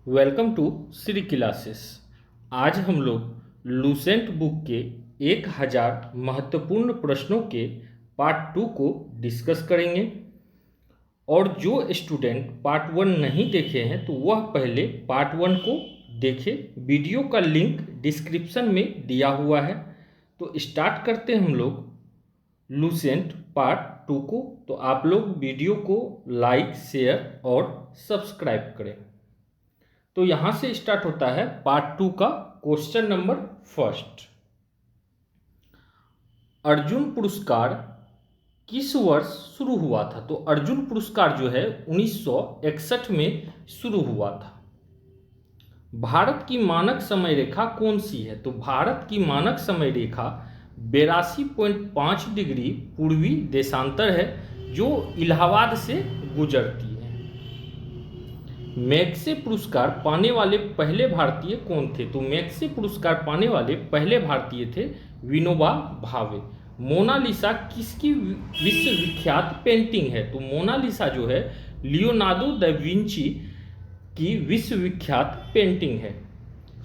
Welcome to Shri classes. आज हम लोग लूसेंट बुक के 1000 महत्वपूर्ण प्रश्नों के पार्ट 2 को डिस्कस करेंगे। और जो स्टूडेंट पार्ट 1 नहीं देखे हैं तो वह पहले पार्ट 1 को देखें। वीडियो का लिंक डिस्क्रिप्शन में दिया हुआ है। तो स्टार्ट करते हैं हम लोग लूसेंट पार्ट 2 को। तो आप लोग वीडियो को लाइक, शेयर और सब्सक्राइब करें। तो यहां से स्टार्ट होता है पार्ट 2 का क्वेश्चन नंबर फर्स्ट। अर्जुन पुरस्कार किस वर्ष शुरू हुआ था? तो अर्जुन पुरस्कार जो है 1961 में शुरू हुआ था। भारत की मानक समय रेखा कौन सी है? तो भारत की मानक समय रेखा 82.5 डिग्री पूर्वी देशांतर है, जो इलाहाबाद से गुजरती है। मैग्से पुरस्कार पाने वाले पहले भारतीय कौन थे? तो मैग्से पुरस्कार पाने वाले पहले भारतीय थे विनोबा भावे। मोनालिसा किसकी विश्वविख्यात पेंटिंग है? तो मोनालिसा जो है लियोनार्डो दा विंची की विश्वविख्यात पेंटिंग है।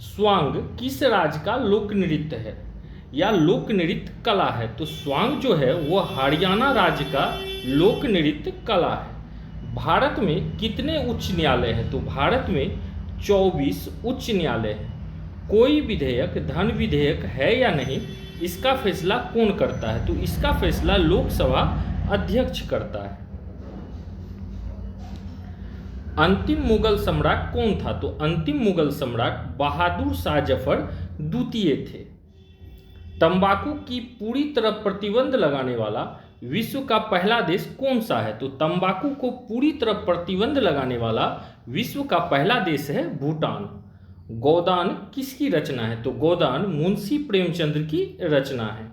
स्वांग किस राज्य का लोक नृत्य है या लोक नृत्य कला है? तो स्वांग जो है वह हरियाणा राज्य का लोक नृत्य कला है। भारत में कितने उच्च न्यायालय हैं? तो भारत में 24 उच्च न्यायालय हैं। कोई विधेयक धन विधेयक है या नहीं, इसका फैसला कौन करता है? तो इसका फैसला लोकसभा अध्यक्ष करता है। अंतिम मुगल सम्राट कौन था? तो अंतिम मुगल सम्राट बहादुर शाह जफर द्वितीय थे। तंबाकू की पूरी तरह प्रतिबंध लगाने वाला विश्व का पहला देश कौन सा है? तो तंबाकू को पूरी तरह प्रतिबंध लगाने वाला विश्व का पहला देश है भूटान। गोदान किसकी रचना है? तो गोदान मुंशी प्रेमचंद्र की रचना है।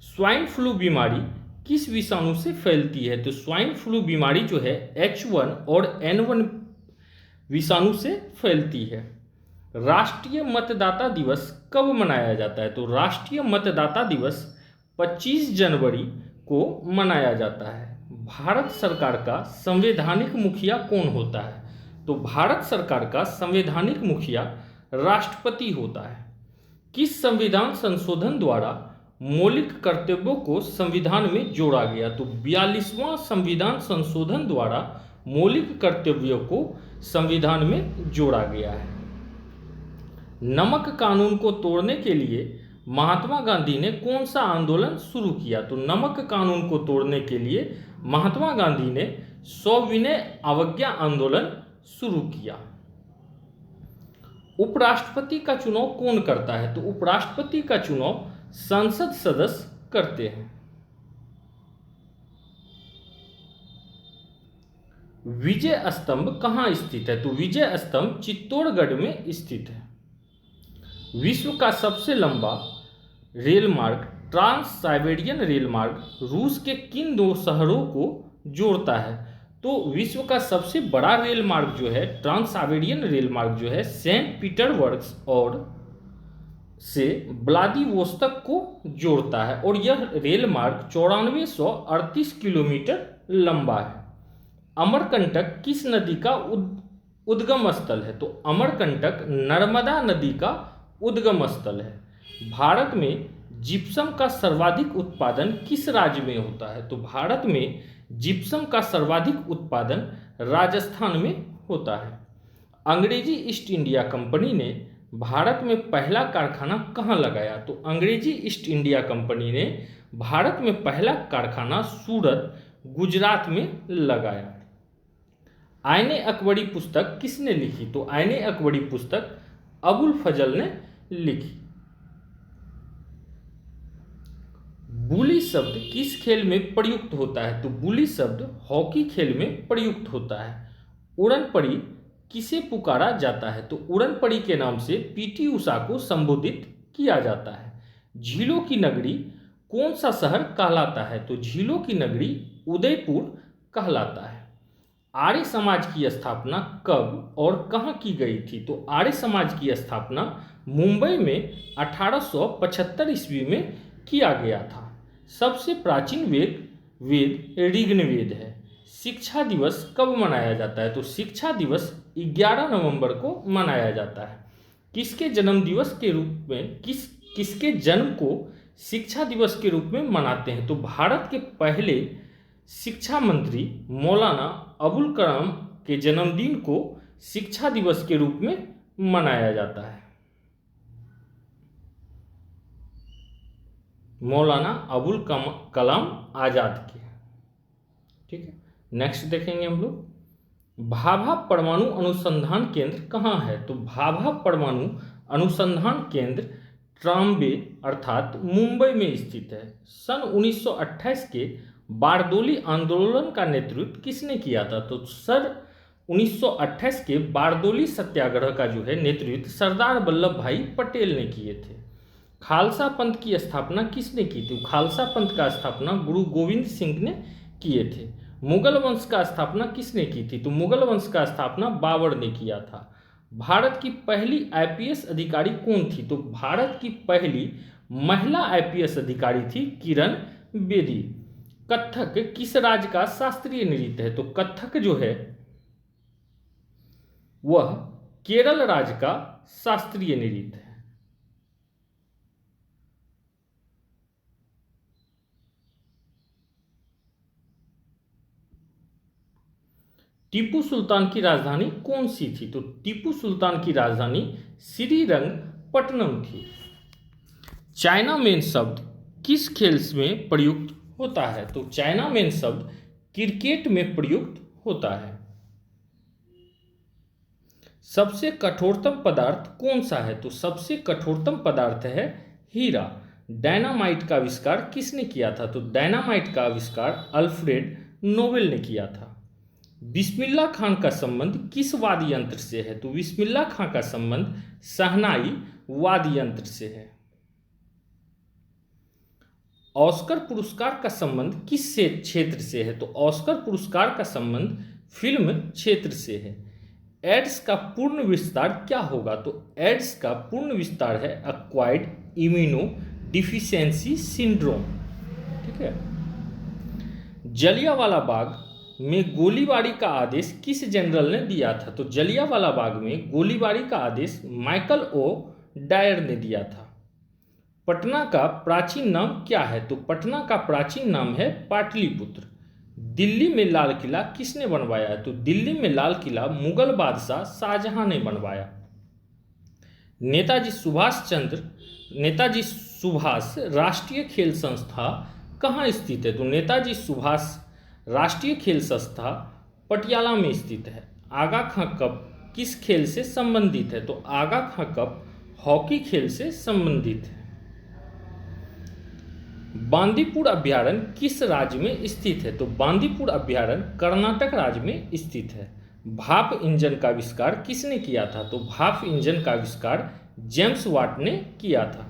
स्वाइन फ्लू बीमारी किस विषाणु से फैलती है? तो स्वाइन फ्लू बीमारी जो है H1 और N1 विषाणु से फैलती है। राष्ट्रीय मतदाता दिवस कब मनाया जाता है? तो राष्ट्रीय मतदाता दिवस 25 जनवरी को मनाया जाता है। भारत सरकार का संवैधानिक मुखिया कौन होता है? तो भारत सरकार का संवैधानिक मुखिया राष्ट्रपति होता है। किस संविधान संशोधन द्वारा मौलिक कर्तव्यों को संविधान में जोड़ा गया? तो 42वां संविधान संशोधन द्वारा मौलिक कर्तव्यों को संविधान में जोड़ा गया है। नमक कानून को तोड़ने के लिए महात्मा गांधी ने कौन सा आंदोलन शुरू किया? तो नमक कानून को तोड़ने के लिए महात्मा गांधी ने सविनय अवज्ञा आंदोलन शुरू किया। उपराष्ट्रपति का चुनाव कौन करता है? तो उपराष्ट्रपति का चुनाव संसद सदस्य करते हैं। विजय स्तंभ कहाँ स्थित है? तो विजय स्तंभ चित्तौड़गढ़ में स्थित है। विश्व का सबसे लंबा रेल मार्ग ट्रांस साइबेरियन रेल मार्ग रूस के किन दो शहरों को जोड़ता है? तो विश्व का सबसे बड़ा रेल मार्ग जो है ट्रांस साइबेरियन रेल मार्ग जो है सेंट पीटर्सबर्ग और से व्लादिवोस्तोक को जोड़ता है। और यह रेल मार्ग 9438 किलोमीटर लंबा है। अमरकंटक किस नदी का उद्गम स्थल है? तो अमरकंटक नर्मदा नदी का उद्गम स्थल है। भारत में जिप्सम का सर्वाधिक उत्पादन किस राज्य में होता है? तो भारत में जिप्सम का सर्वाधिक उत्पादन राजस्थान में होता है। अंग्रेजी ईस्ट इंडिया कंपनी ने भारत में पहला कारखाना कहाँ लगाया? तो अंग्रेजी ईस्ट इंडिया कंपनी ने भारत में पहला कारखाना सूरत, गुजरात में लगाया। आईने अकबरी पुस्तक किसने लिखी? तो आईने अकबरी पुस्तक अबुल फजल ने लिखी। बुली शब्द किस खेल में प्रयुक्त होता है? तो बुली शब्द हॉकी खेल में प्रयुक्त होता है। उड़न परी किसे पुकारा जाता है? तो उड़न परी के नाम से पीटी उषा को संबोधित किया जाता है। झीलों की नगरी कौन सा शहर कहलाता है? तो झीलों की नगरी उदयपुर कहलाता है। आर्य समाज की स्थापना कब और कहाँ की गई थी? तो आर्य समाज की स्थापना मुंबई में 1875 ईस्वी में किया गया था। सबसे प्राचीन वेद ऋग्वेद है। शिक्षा दिवस कब मनाया जाता है? तो शिक्षा दिवस 11 नवंबर को मनाया जाता है। किसके जन्म दिवस के रूप में किसके जन्म को शिक्षा दिवस के रूप में मनाते हैं? तो भारत के पहले शिक्षा मंत्री मौलाना अबुल कलाम के जन्मदिन को शिक्षा दिवस के रूप में मनाया जाता है। मौलाना अबुल कलाम आजाद के। ठीक है, नेक्स्ट देखेंगे हम लोग, भाभा परमाणु अनुसंधान केंद्र कहाँ है? तो भाभा परमाणु अनुसंधान केंद्र ट्राम्बे अर्थात मुंबई में स्थित है। सन 1928 के बारदोली आंदोलन का नेतृत्व किसने किया था? तो सर 1928 के बारदोली सत्याग्रह का जो है नेतृत्व सरदार वल्लभ भाई पटेल ने किए थे। खालसा पंथ की स्थापना किसने की थी? खालसा पंथ का स्थापना गुरु गोविंद सिंह ने किए थे। मुगल वंश का स्थापना किसने की थी? तो मुगल वंश का स्थापना बाबर ने किया था। भारत की पहली आईपीएस अधिकारी कौन थी? तो भारत की पहली महिला आईपीएस अधिकारी थी किरण बेदी। कथक किस राज्य का शास्त्रीय नृत्य है? तो कथक जो है वह केरल राज्य का शास्त्रीय नृत्य है। टीपू सुल्तान की राजधानी कौन सी थी? तो टीपू सुल्तान की राजधानी श्रीरंगपट्टनम थी। चाइना मैन शब्द किस खेल में प्रयुक्त होता है? तो चाइना मैन शब्द क्रिकेट में प्रयुक्त होता है। सबसे कठोरतम पदार्थ कौन सा है? तो सबसे कठोरतम पदार्थ है हीरा। डायनामाइट का आविष्कार किसने किया था? तो डायनामाइट का आविष्कार अल्फ्रेड नोबेल ने किया था। बिस्मिल्लाह खान का संबंध किस वाद्य यंत्र से है? तो बिस्मिल्लाह खान का संबंध शहनाई वाद्य यंत्र से है। ऑस्कर पुरस्कार का संबंध किस क्षेत्र से है? तो ऑस्कर पुरस्कार का संबंध फिल्म क्षेत्र से है। एड्स का पूर्ण विस्तार क्या होगा? तो एड्स का पूर्ण विस्तार है एक्वायर्ड इम्यूनो डिफिशियंसी सिंड्रोम। ठीक है। जलियांवाला बाग में गोलीबारी का आदेश किस जनरल ने दिया था? तो जलियांवाला बाग में गोलीबारी का आदेश माइकल ओ डायर ने दिया था। पटना का प्राचीन नाम क्या है? तो पटना का प्राचीन नाम है पाटलिपुत्र। दिल्ली में लाल किला किसने बनवाया है? तो दिल्ली में लाल किला मुगल बादशाह शाहजहां ने बनवाया। नेताजी सुभाष राष्ट्रीय खेल संस्था कहाँ स्थित है? तो नेताजी सुभाष राष्ट्रीय खेल संस्था पटियाला में स्थित है। आगा खां कप किस खेल से संबंधित है? तो आगा खां कप हॉकी खेल से संबंधित है। बांदीपुर अभ्यारण्य किस राज्य में स्थित है? तो बांदीपुर अभ्यारण्य कर्नाटक राज्य में स्थित है। भाप इंजन का आविष्कार किसने किया था? तो भाप इंजन का आविष्कार जेम्स वाट ने किया था।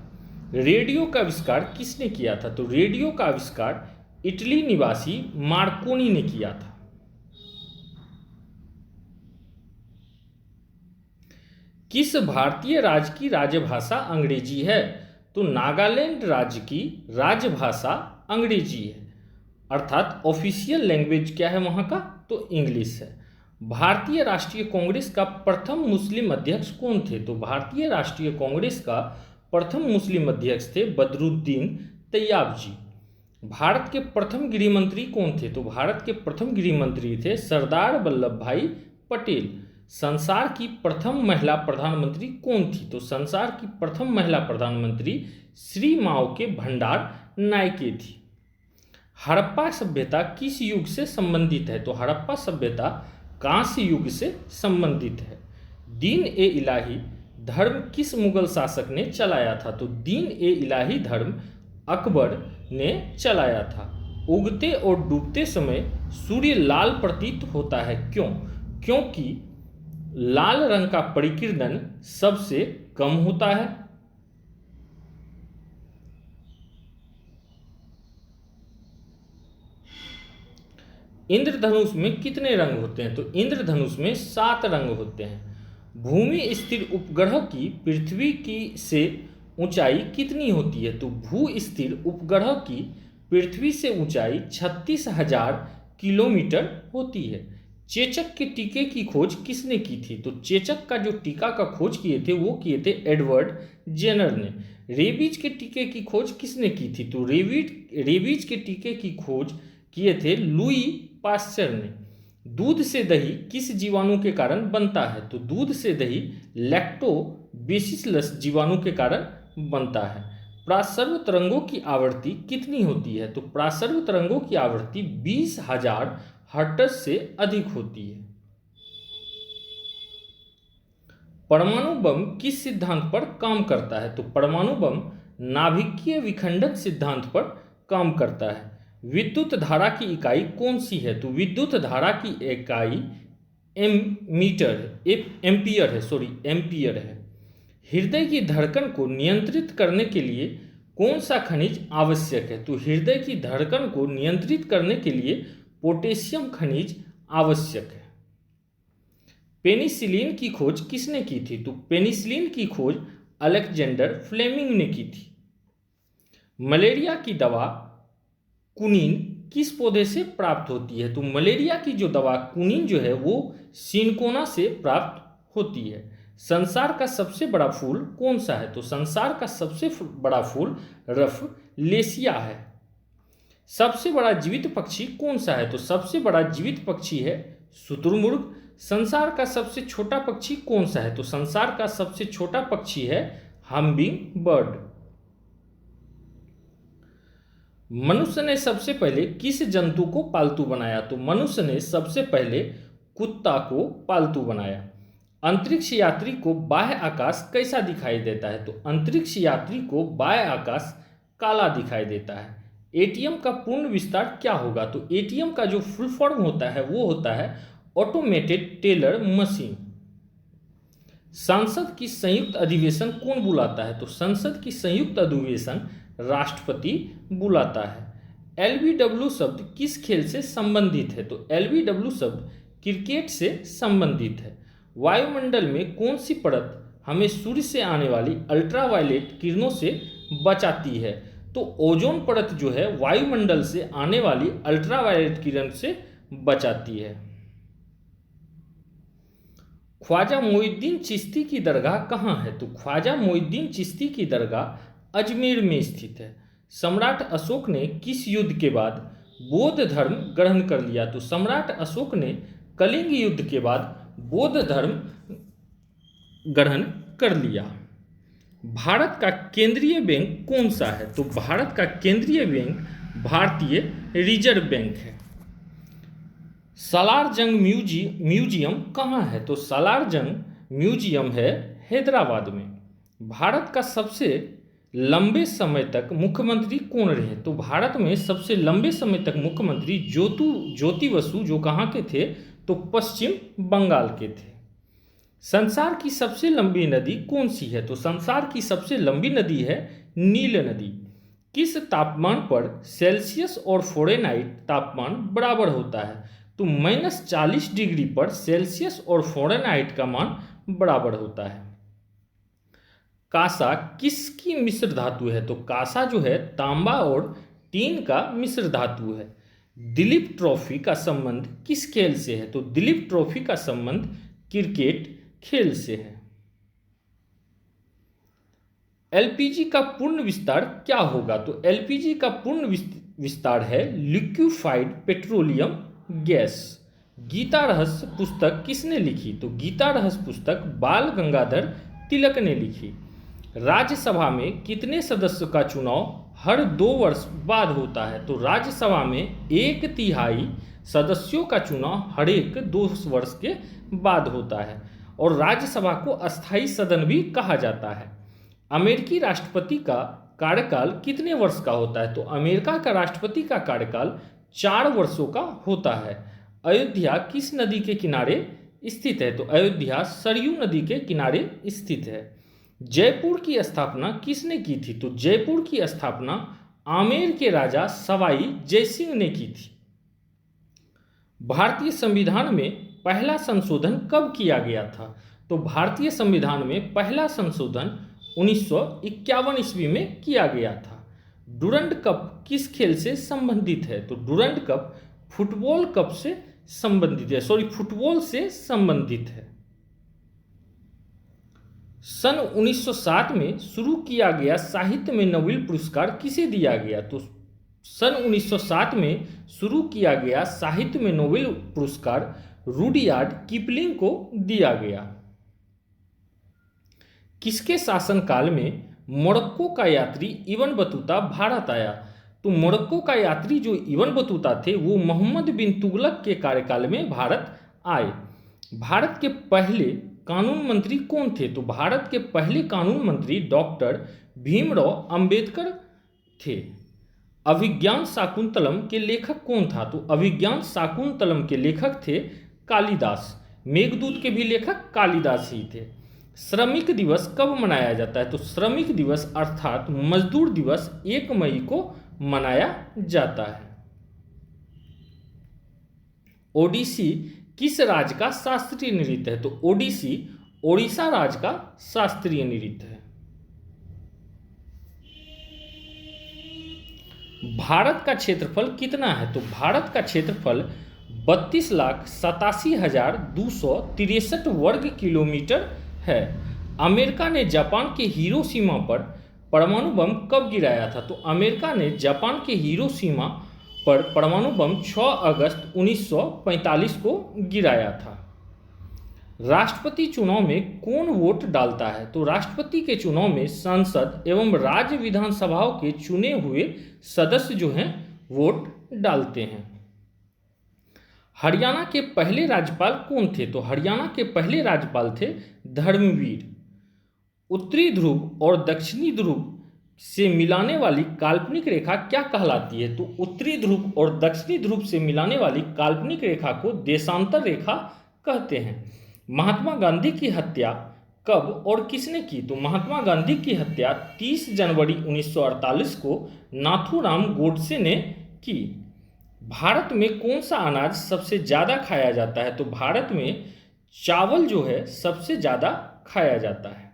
रेडियो का आविष्कार किसने किया था? तो रेडियो का आविष्कार इटली निवासी मार्कोनी ने किया था। किस भारतीय राज्य की राजभाषा अंग्रेजी है? तो नागालैंड राज्य की राजभाषा अंग्रेजी है, अर्थात ऑफिशियल लैंग्वेज क्या है वहां का? तो इंग्लिश है। भारतीय राष्ट्रीय कांग्रेस का प्रथम मुस्लिम अध्यक्ष कौन थे? तो भारतीय राष्ट्रीय कांग्रेस का प्रथम मुस्लिम अध्यक्ष थे बदरुद्दीन तैयब जी। भारत के प्रथम गृह मंत्री कौन थे? तो भारत के प्रथम गृह मंत्री थे सरदार वल्लभ भाई पटेल। संसार की प्रथम महिला प्रधानमंत्री कौन थी? तो संसार की प्रथम महिला प्रधानमंत्री श्री माओ के भंडार नायके थी। हड़प्पा सभ्यता किस युग से संबंधित है? तो हड़प्पा सभ्यता कांस्य युग से संबंधित है। दीन ए इलाही धर्म किस मुगल शासक ने चलाया था? तो दीन ए इलाही धर्म अकबर ने चलाया था। उगते और डूबते समय सूर्य लाल प्रतीत होता है, क्यों? क्योंकि लाल रंग का परिकिरण सबसे कम होता है। इंद्रधनुष में कितने रंग होते हैं? तो इंद्रधनुष में 7 रंग होते हैं। भूमि स्थिर उपग्रह की पृथ्वी की से ऊंचाई कितनी होती है? तो भू स्थिर उपग्रह की पृथ्वी से ऊंचाई 36,000 किलोमीटर होती है। चेचक के टीके की खोज किसने की थी? तो चेचक का जो टीका का खोज किए थे वो किए थे एडवर्ड जेनर ने। रेबीज के टीके की खोज किसने की थी? तो रेबीज के टीके की खोज किए थे लुई पास्चर ने। दूध से दही किस जीवाणु के कारण बनता है? तो दूध से दही लैक्टोबैसिलस जीवाणु के कारण बनता है। प्रासर्व तरंगों की आवृत्ति कितनी होती है? तो प्रासर्व तरंगों की आवृत्ति 20,000 हर्ट्ज से अधिक होती है। परमाणु बम किस सिद्धांत पर काम करता है? तो परमाणु बम नाभिकीय विखंडन सिद्धांत पर काम करता है। विद्युत धारा की इकाई कौन सी है? तो विद्युत धारा की इकाई एम्पियर है। हृदय की धड़कन को नियंत्रित करने के लिए कौन सा खनिज आवश्यक है? तो हृदय की धड़कन को नियंत्रित करने के लिए पोटेशियम खनिज आवश्यक है। पेनिसिलिन की खोज किसने की थी? तो पेनिसिलिन की खोज अलेक्जेंडर फ्लेमिंग ने की थी। मलेरिया की दवा कुनिन किस पौधे से प्राप्त होती है? तो मलेरिया की जो दवा कुनिन जो है वो सिनकोना से प्राप्त होती है। संसार का सबसे बड़ा फूल कौन सा है? तो संसार का सबसे बड़ा फूल रफलेशिया है। सबसे बड़ा जीवित पक्षी कौन सा है? तो सबसे बड़ा जीवित पक्षी है शुतुरमुर्ग। संसार का सबसे छोटा पक्षी कौन सा है? तो संसार का सबसे छोटा पक्षी है हम्बिंग बर्ड। मनुष्य ने सबसे पहले किस जंतु को पालतू बनाया? तो मनुष्य ने सबसे पहले कुत्ता को पालतू बनाया। अंतरिक्ष यात्री को बाह्य आकाश कैसा दिखाई देता है? तो अंतरिक्ष यात्री को बाह्य आकाश काला दिखाई देता है। एटीएम का पूर्ण विस्तार क्या होगा? तो एटीएम का जो फुल फॉर्म होता है वो होता है ऑटोमेटेड टेलर मशीन। संसद की संयुक्त अधिवेशन कौन बुलाता है? तो संसद की संयुक्त अधिवेशन राष्ट्रपति बुलाता है। एलबीडब्ल्यू शब्द किस खेल से संबंधित है? तो एलबीडब्ल्यू शब्द क्रिकेट से संबंधित है। वायुमंडल में कौन सी परत हमें सूर्य से आने वाली अल्ट्रावायलेट किरणों से बचाती है? तो ओजोन परत जो है वायुमंडल से आने वाली अल्ट्रावायलेट किरण से बचाती है। ख्वाजा मोइनुद्दीन चिश्ती की दरगाह कहाँ है? तो ख्वाजा मोइनुद्दीन चिश्ती की दरगाह अजमेर में स्थित है। सम्राट अशोक ने किस युद्ध के बाद बौद्ध धर्म ग्रहण कर लिया? तो सम्राट अशोक ने कलिंग युद्ध के बाद बौद्ध धर्म ग्रहण कर लिया। भारत का केंद्रीय बैंक कौन सा है? तो भारत का केंद्रीय बैंक भारतीय रिजर्व बैंक है। सालार जंग म्यूजियम कहाँ है? तो सालार जंग म्यूजियम है हैदराबाद में। भारत का सबसे लंबे समय तक मुख्यमंत्री कौन रहे? तो भारत में सबसे लंबे समय तक मुख्यमंत्री ज्योति बसु जो कहाँ के थे? तो पश्चिम बंगाल के थे। संसार की सबसे लंबी नदी कौन सी है? तो संसार की सबसे लंबी नदी है नील नदी। किस तापमान पर सेल्सियस और फ़ारेनहाइट तापमान बराबर होता है? तो -40 डिग्री पर सेल्सियस और फ़ारेनहाइट का मान बराबर होता है। कांसा किसकी मिश्र धातु है? तो कांसा जो है तांबा और टीन का मिश्र धातु है। दिलीप ट्रॉफी का संबंध किस खेल से है? तो दिलीप ट्रॉफी का संबंध क्रिकेट खेल से है। एलपीजी का पूर्ण विस्तार क्या होगा? तो एलपीजी का पूर्ण विस्तार है लिक्विफाइड पेट्रोलियम गैस। गीता रहस्य पुस्तक किसने लिखी? तो गीता रहस्य पुस्तक बाल गंगाधर तिलक ने लिखी। राज्यसभा में कितने सदस्यों का चुनाव हर 2 वर्ष बाद होता है? तो राज्यसभा में 1/3 सदस्यों का चुनाव हर एक 2 वर्ष के बाद होता है और राज्यसभा को अस्थायी सदन भी कहा जाता है। अमेरिकी राष्ट्रपति का कार्यकाल कितने वर्ष का होता है? तो अमेरिका का राष्ट्रपति का कार्यकाल 4 वर्षों का होता है। अयोध्या किस नदी के किनारे स्थित है? तो अयोध्या सरयू नदी के किनारे स्थित है। जयपुर की स्थापना किसने की थी? तो जयपुर की स्थापना आमेर के राजा सवाई जयसिंह ने की थी। भारतीय संविधान में पहला संशोधन कब किया गया था? तो भारतीय संविधान में पहला संशोधन 1951 ईस्वी में किया गया था। डुरंड कप किस खेल से संबंधित है? तो डुरंड कप फुटबॉल कप से संबंधित है, फुटबॉल से संबंधित है। सन 1907 में शुरू किया गया साहित्य में नोबेल पुरस्कार किसे दिया गया? तो सन 1907 में शुरू किया गया साहित्य में नोबेल पुरस्कार रुडयार्ड किपलिंग को दिया गया। किसके शासनकाल में मोरक्को का यात्री इब्न बतूता भारत आया? तो मोरक्को का यात्री जो इब्न बतूता थे वो मोहम्मद बिन तुगलक के कार्यकाल में भारत आए। भारत के पहले कानून मंत्री कौन थे? तो भारत के पहले कानून मंत्री डॉक्टर भीमराव अंबेडकर थे। अभिज्ञान शाकुंतलम के लेखक कौन था? तो अभिज्ञान शाकुंतलम के लेखक थे कालिदास। मेघदूत के भी लेखक कालिदास ही थे। श्रमिक दिवस कब मनाया जाता है? तो श्रमिक दिवस अर्थात मजदूर दिवस 1 मई को मनाया जाता है। ओडिसी किस राज्य का शास्त्रीय नृत्य है? तो ओडिसी ओडिशा राज्य का शास्त्रीय नृत्य है। भारत का क्षेत्रफल कितना है? तो भारत का क्षेत्रफल 32,87,263 वर्ग किलोमीटर है। अमेरिका ने जापान के हिरोशिमा पर परमाणु बम कब गिराया था? तो अमेरिका ने जापान के हिरोशिमा पर परमाणु बम 6 अगस्त 1945 को गिराया था। राष्ट्रपति चुनाव में कौन वोट डालता है? तो राष्ट्रपति के चुनाव में संसद एवं राज्य विधानसभाओं के चुने हुए सदस्य जो हैं वोट डालते हैं। हरियाणा के पहले राज्यपाल कौन थे? तो हरियाणा के पहले राज्यपाल थे धर्मवीर। उत्तरी ध्रुव और दक्षिणी ध्रुव से मिलाने वाली काल्पनिक रेखा क्या कहलाती है? तो उत्तरी ध्रुव और दक्षिणी ध्रुव से मिलाने वाली काल्पनिक रेखा को देशांतर रेखा कहते हैं। महात्मा गांधी की हत्या कब और किसने की? तो महात्मा गांधी की हत्या 30 जनवरी 1948 को नाथूराम गोडसे ने की। भारत में कौन सा अनाज सबसे ज़्यादा खाया जाता है? तो भारत में चावल जो है सबसे ज़्यादा खाया जाता है।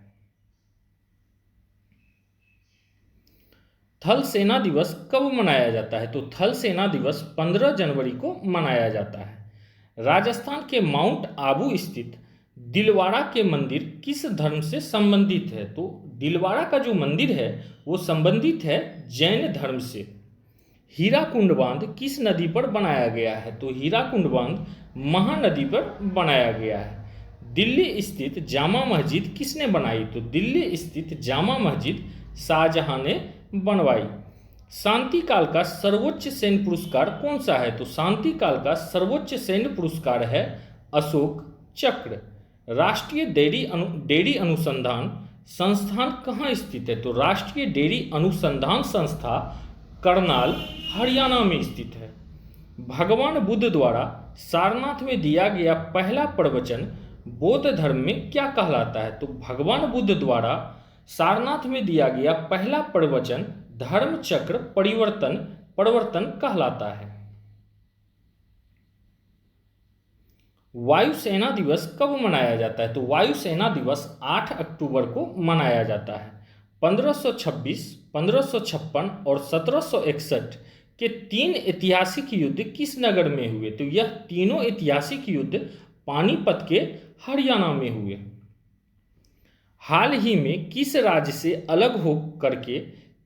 थल सेना दिवस कब मनाया जाता है? तो थल सेना दिवस 15 जनवरी को मनाया जाता है। राजस्थान के माउंट आबू स्थित दिलवाड़ा के मंदिर किस धर्म से संबंधित है? तो दिलवाड़ा का जो मंदिर है वो संबंधित है जैन धर्म से। हीराकुंड बांध किस नदी पर बनाया गया है? तो हीराकुंड बांध महानदी पर बनाया गया है। दिल्ली स्थित जामा मस्जिद किसने बनाई? तो दिल्ली स्थित जामा मस्जिद शाहजहां ने बनवाई। शांति काल का सर्वोच्च सैन्य पुरस्कार कौन सा है? तो शांति काल का सर्वोच्च सैन्य पुरस्कार है अशोक चक्र। राष्ट्रीय डेयरी अनुसंधान संस्थान कहाँ स्थित है? तो राष्ट्रीय डेयरी अनुसंधान संस्था करनाल हरियाणा में स्थित है। भगवान बुद्ध द्वारा सारनाथ में दिया गया पहला प्रवचन बौद्ध धर्म में क्या कहलाता है? तो भगवान बुद्ध द्वारा सारनाथ में दिया गया पहला प्रवचन धर्म चक्र परिवर्तन कहलाता है। वायुसेना दिवस कब मनाया जाता है? तो वायुसेना दिवस 8 अक्टूबर को मनाया जाता है। 1526, 1556 और 1761 के 3 ऐतिहासिक युद्ध किस नगर में हुए? तो यह तीनों ऐतिहासिक युद्ध पानीपत के हरियाणा में हुए। हाल ही में किस राज्य से अलग हो करके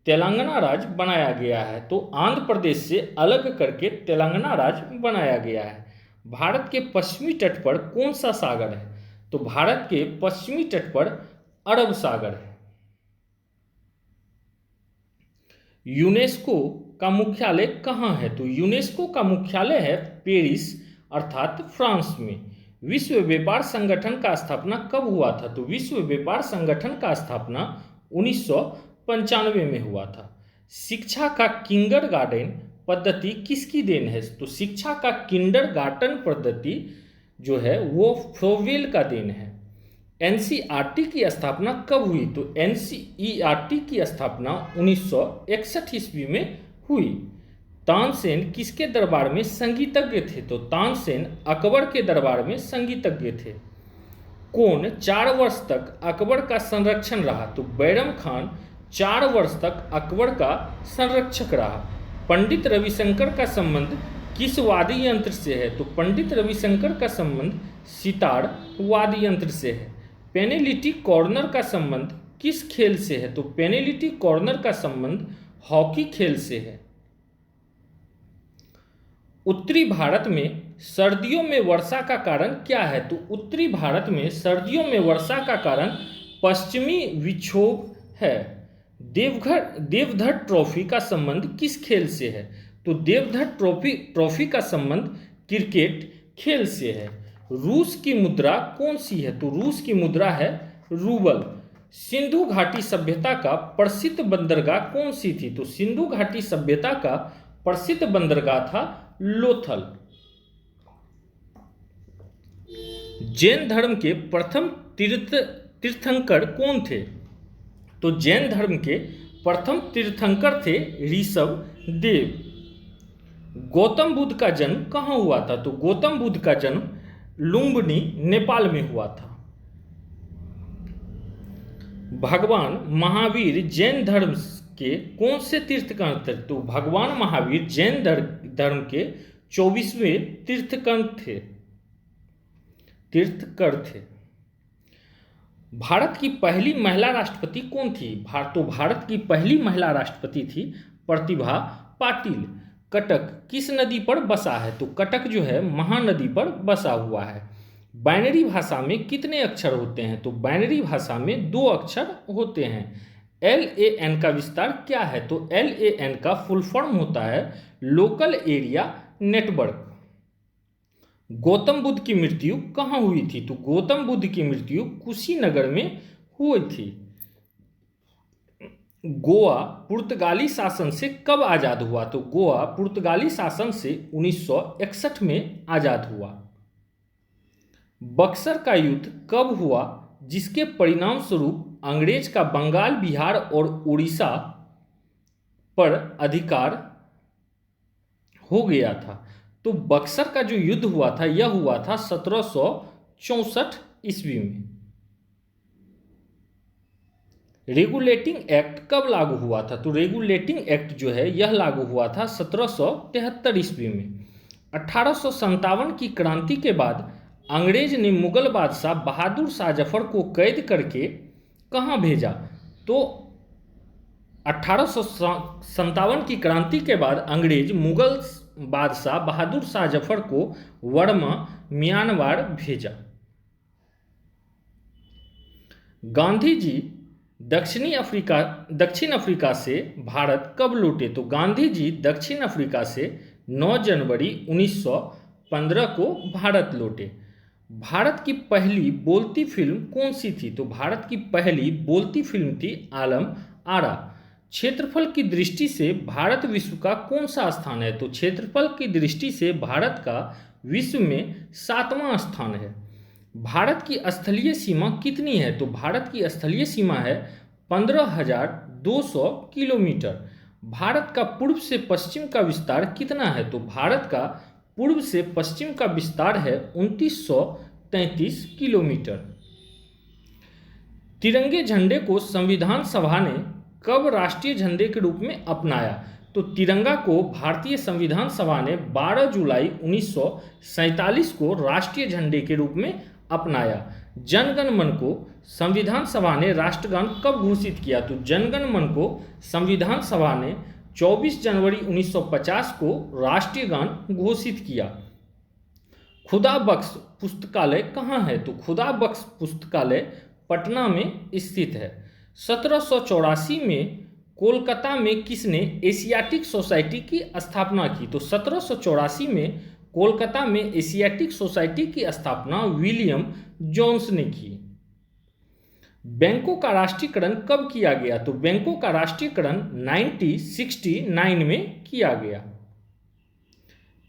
तेलंगाना राज्य बनाया गया है? तो आंध्र प्रदेश से अलग करके तेलंगाना राज्य बनाया गया है। भारत के पश्चिमी तट पर कौन सा सागर है? तो भारत के पश्चिमी तट पर अरब सागर है। यूनेस्को का मुख्यालय कहाँ है? तो यूनेस्को का मुख्यालय है पेरिस अर्थात फ्रांस में। विश्व व्यापार संगठन का स्थापना कब हुआ था? तो विश्व व्यापार संगठन का स्थापना 1995 में हुआ था। शिक्षा का किंडरगार्टन पद्धति किसकी देन है? तो शिक्षा का किंडरगार्टन पद्धति जो है वो फ्रोवेल का देन है। एनसीईआरटी की स्थापना कब हुई? तो एनसीईआरटी की स्थापना 1961 ईस्वी में हुई। तानसेन किसके दरबार में संगीतज्ञ थे? तो तानसेन अकबर के दरबार में संगीतज्ञ थे। कौन 4 वर्ष तक अकबर का संरक्षण रहा? तो बैरम खान 4 वर्ष तक अकबर का संरक्षक रहा। पंडित रविशंकर का संबंध किस वाद्य यंत्र से है? तो पंडित रविशंकर का संबंध सितार वाद्य यंत्र से है। पेनल्टी कॉर्नर का संबंध किस खेल से है? तो पेनल्टी कॉर्नर का संबंध हॉकी खेल से है। उत्तरी भारत में सर्दियों में वर्षा का कारण क्या है? तो उत्तरी भारत में सर्दियों में वर्षा का कारण पश्चिमी विक्षोभ है। देवधर ट्रॉफी का संबंध किस खेल से है? तो देवधर ट्रॉफी का संबंध क्रिकेट खेल से है। रूस की मुद्रा कौन सी है? तो रूस की मुद्रा है रूबल। सिंधु घाटी सभ्यता का प्रसिद्ध बंदरगाह कौन सी थी? तो सिंधु घाटी सभ्यता का प्रसिद्ध बंदरगाह था लोथल। जैन धर्म के प्रथम तीर्थंकर कौन थे? तो जैन धर्म के प्रथम तीर्थंकर थे ऋषभ देव। गौतम बुद्ध का जन्म कहाँ हुआ था? तो गौतम बुद्ध का जन्म लुम्बिनी नेपाल में हुआ था। भगवान महावीर जैन धर्म के कौन से तीर्थंकर थे? तो भगवान महावीर जैन धर्म के 24वें तीर्थंकर थे। भारत की पहली महिला राष्ट्रपति कौन थी? तो भारत की पहली महिला राष्ट्रपति थी प्रतिभा पाटिल। कटक किस नदी पर बसा है? तो कटक जो है महानदी पर बसा हुआ है। बाइनरी भाषा में कितने अक्षर होते हैं? तो बाइनरी भाषा में 2 अक्षर होते हैं। LAN का विस्तार क्या है? तो LAN का फुल फॉर्म होता है local area network. Gautam Buddha की मृत्यु कहाँ हुई थी? तो गौतम बुद्ध की मृत्यु कुशीनगर में हुई थी। गोवा पुर्तगाली शासन से कब आज़ाद हुआ? तो गोवा पुर्तगाली शासन से 1961 में आज़ाद हुआ। बक्सर का युद्ध कब हुआ जिसके परिणाम स्वरूप अंग्रेज का बंगाल, बिहार और उड़ीसा पर अधिकार हो गया था? तो बक्सर का जो युद्ध हुआ था यह हुआ था 1764 ईस्वी में। रेगुलेटिंग एक्ट कब लागू हुआ था? तो रेगुलेटिंग एक्ट जो है यह लागू हुआ था 1773 ईस्वी में। 1857 की क्रांति के बाद अंग्रेज ने मुगल बादशाह बहादुर शाह जफर को कैद करके कहाँ भेजा? तो 1857 की क्रांति के बाद अंग्रेज मुगल बादशाह बहादुर शाह जफर को वर्मा म्यांमार भेजा। गांधी जी दक्षिण अफ्रीका से भारत कब लौटे? तो गांधी जी दक्षिण अफ्रीका से 9 जनवरी 1915 को भारत लौटे। भारत की पहली बोलती फिल्म कौन सी थी? तो भारत की पहली बोलती फिल्म थी आलम आरा। क्षेत्रफल की दृष्टि से भारत विश्व का कौन सा स्थान है? तो क्षेत्रफल की दृष्टि से भारत का विश्व में 7वां स्थान है। भारत की स्थलीय सीमा कितनी है? तो भारत की स्थलीय सीमा है 15,200 किलोमीटर। भारत का पूर्व से पश्चिम का विस्तार कितना है? तो भारत का पूर्व से पश्चिम का विस्तार है 2933 किलोमीटर। तिरंगे झंडे को संविधान सभा ने कब राष्ट्रीय झंडे के रूप में अपनाया? तो तिरंगा को भारतीय संविधान सभा ने 12 जुलाई 1947 को राष्ट्रीय झंडे के रूप में अपनाया। जनगण मन को संविधान सभा ने राष्ट्रगान कब घोषित किया? तो जनगण मन को संविधान सभा ने 24 जनवरी 1950 को राष्ट्रीय गान घोषित किया। खुदा बख्श पुस्तकालय कहाँ है? तो खुदा बख्श पुस्तकालय पटना में स्थित है। 1784 में कोलकाता में किसने एशियाटिक सोसाइटी की स्थापना की? तो 1784 में कोलकाता में एशियाटिक सोसाइटी की स्थापना विलियम जोन्स ने की। बैंकों का राष्ट्रीयकरण कब किया गया? तो बैंकों का राष्ट्रीयकरण 1969 में किया गया।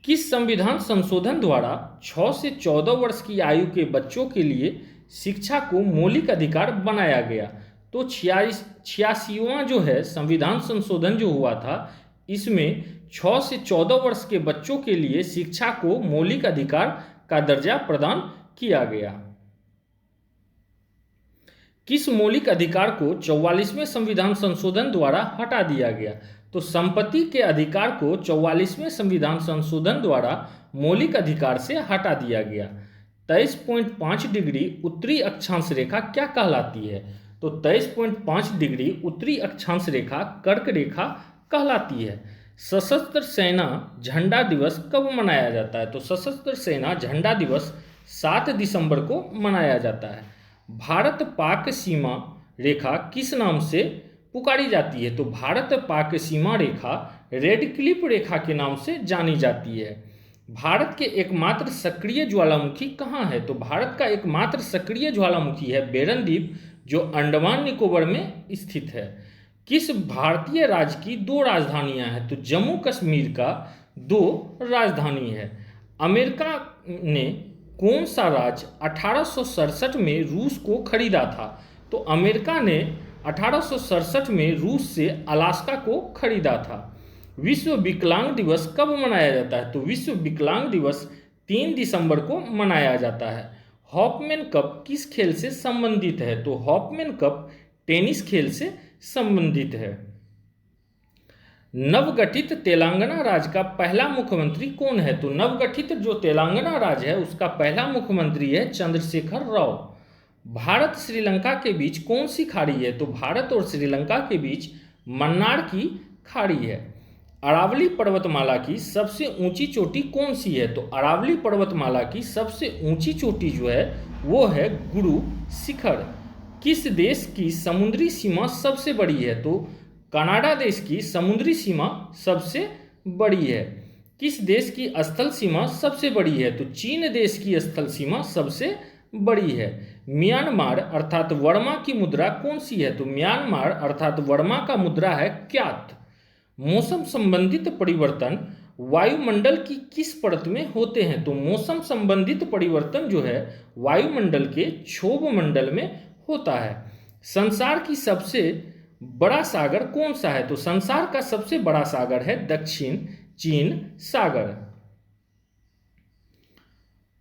किस संविधान संशोधन द्वारा 6 से 14 वर्ष की आयु के बच्चों के लिए शिक्षा को मौलिक अधिकार बनाया गया? तो 86वां जो है संविधान संशोधन जो हुआ था इसमें 6 से 14 वर्ष के बच्चों के लिए शिक्षा को मौलिक अधिकार का दर्जा प्रदान किया गया। किस मौलिक अधिकार को 44वें संविधान संशोधन द्वारा हटा दिया गया? तो संपत्ति के अधिकार को 44वें संविधान संशोधन द्वारा मौलिक अधिकार से हटा दिया गया। 23.5 डिग्री उत्तरी अक्षांश रेखा क्या कहलाती है? तो 23.5 डिग्री उत्तरी अक्षांश रेखा कर्क रेखा कहलाती है। सशस्त्र सेना झंडा दिवस कब मनाया जाता है? तो सशस्त्र सेना झंडा दिवस 7 दिसंबर को मनाया जाता है। भारत पाक सीमा रेखा किस नाम से पुकारी जाती है? तो भारत पाक सीमा रेखा रेड क्लिफ रेखा के नाम से जानी जाती है। भारत के एकमात्र सक्रिय ज्वालामुखी कहाँ है? तो भारत का एकमात्र सक्रिय ज्वालामुखी है बेरन द्वीप, जो अंडमान निकोबार में स्थित है। किस भारतीय राज्य की 2 राजधानियां हैं? तो जम्मू कश्मीर का 2 राजधानी है। अमेरिका ने कौन सा राज्य 1867 में रूस को खरीदा था? तो अमेरिका ने 1867 में रूस से अलास्का को खरीदा था। विश्व विकलांग दिवस कब मनाया जाता है? तो विश्व विकलांग दिवस 3 दिसंबर को मनाया जाता है। हॉफमैन कप किस खेल से संबंधित है? तो हॉफमैन कप टेनिस खेल से संबंधित है। नवगठित तेलंगाना राज्य का पहला मुख्यमंत्री कौन है? तो नवगठित जो तेलंगाना राज्य है उसका पहला मुख्यमंत्री है चंद्रशेखर राव। भारत श्रीलंका के बीच कौन सी खाड़ी है? तो भारत और श्रीलंका के बीच मन्नार की खाड़ी है। अरावली पर्वतमाला की सबसे ऊंची चोटी कौन सी है? तो अरावली पर्वतमाला की सबसे ऊंची चोटी जो है वो है गुरु शिखर। किस देश की समुद्री सीमा सबसे बड़ी है? तो कनाडा देश की समुद्री सीमा सबसे बड़ी है। किस देश की स्थल सीमा सबसे बड़ी है? तो चीन देश की स्थल सीमा सबसे बड़ी है। म्यांमार अर्थात वर्मा की मुद्रा कौन सी है? तो म्यांमार अर्थात वर्मा का मुद्रा है क्यात। मौसम संबंधित परिवर्तन वायुमंडल की किस परत में होते हैं? तो मौसम संबंधित परिवर्तन जो है वायुमंडल के क्षोभ मंडल में होता है। संसार की सबसे बड़ा सागर कौन सा है? तो संसार का सबसे बड़ा सागर है दक्षिण चीन सागर।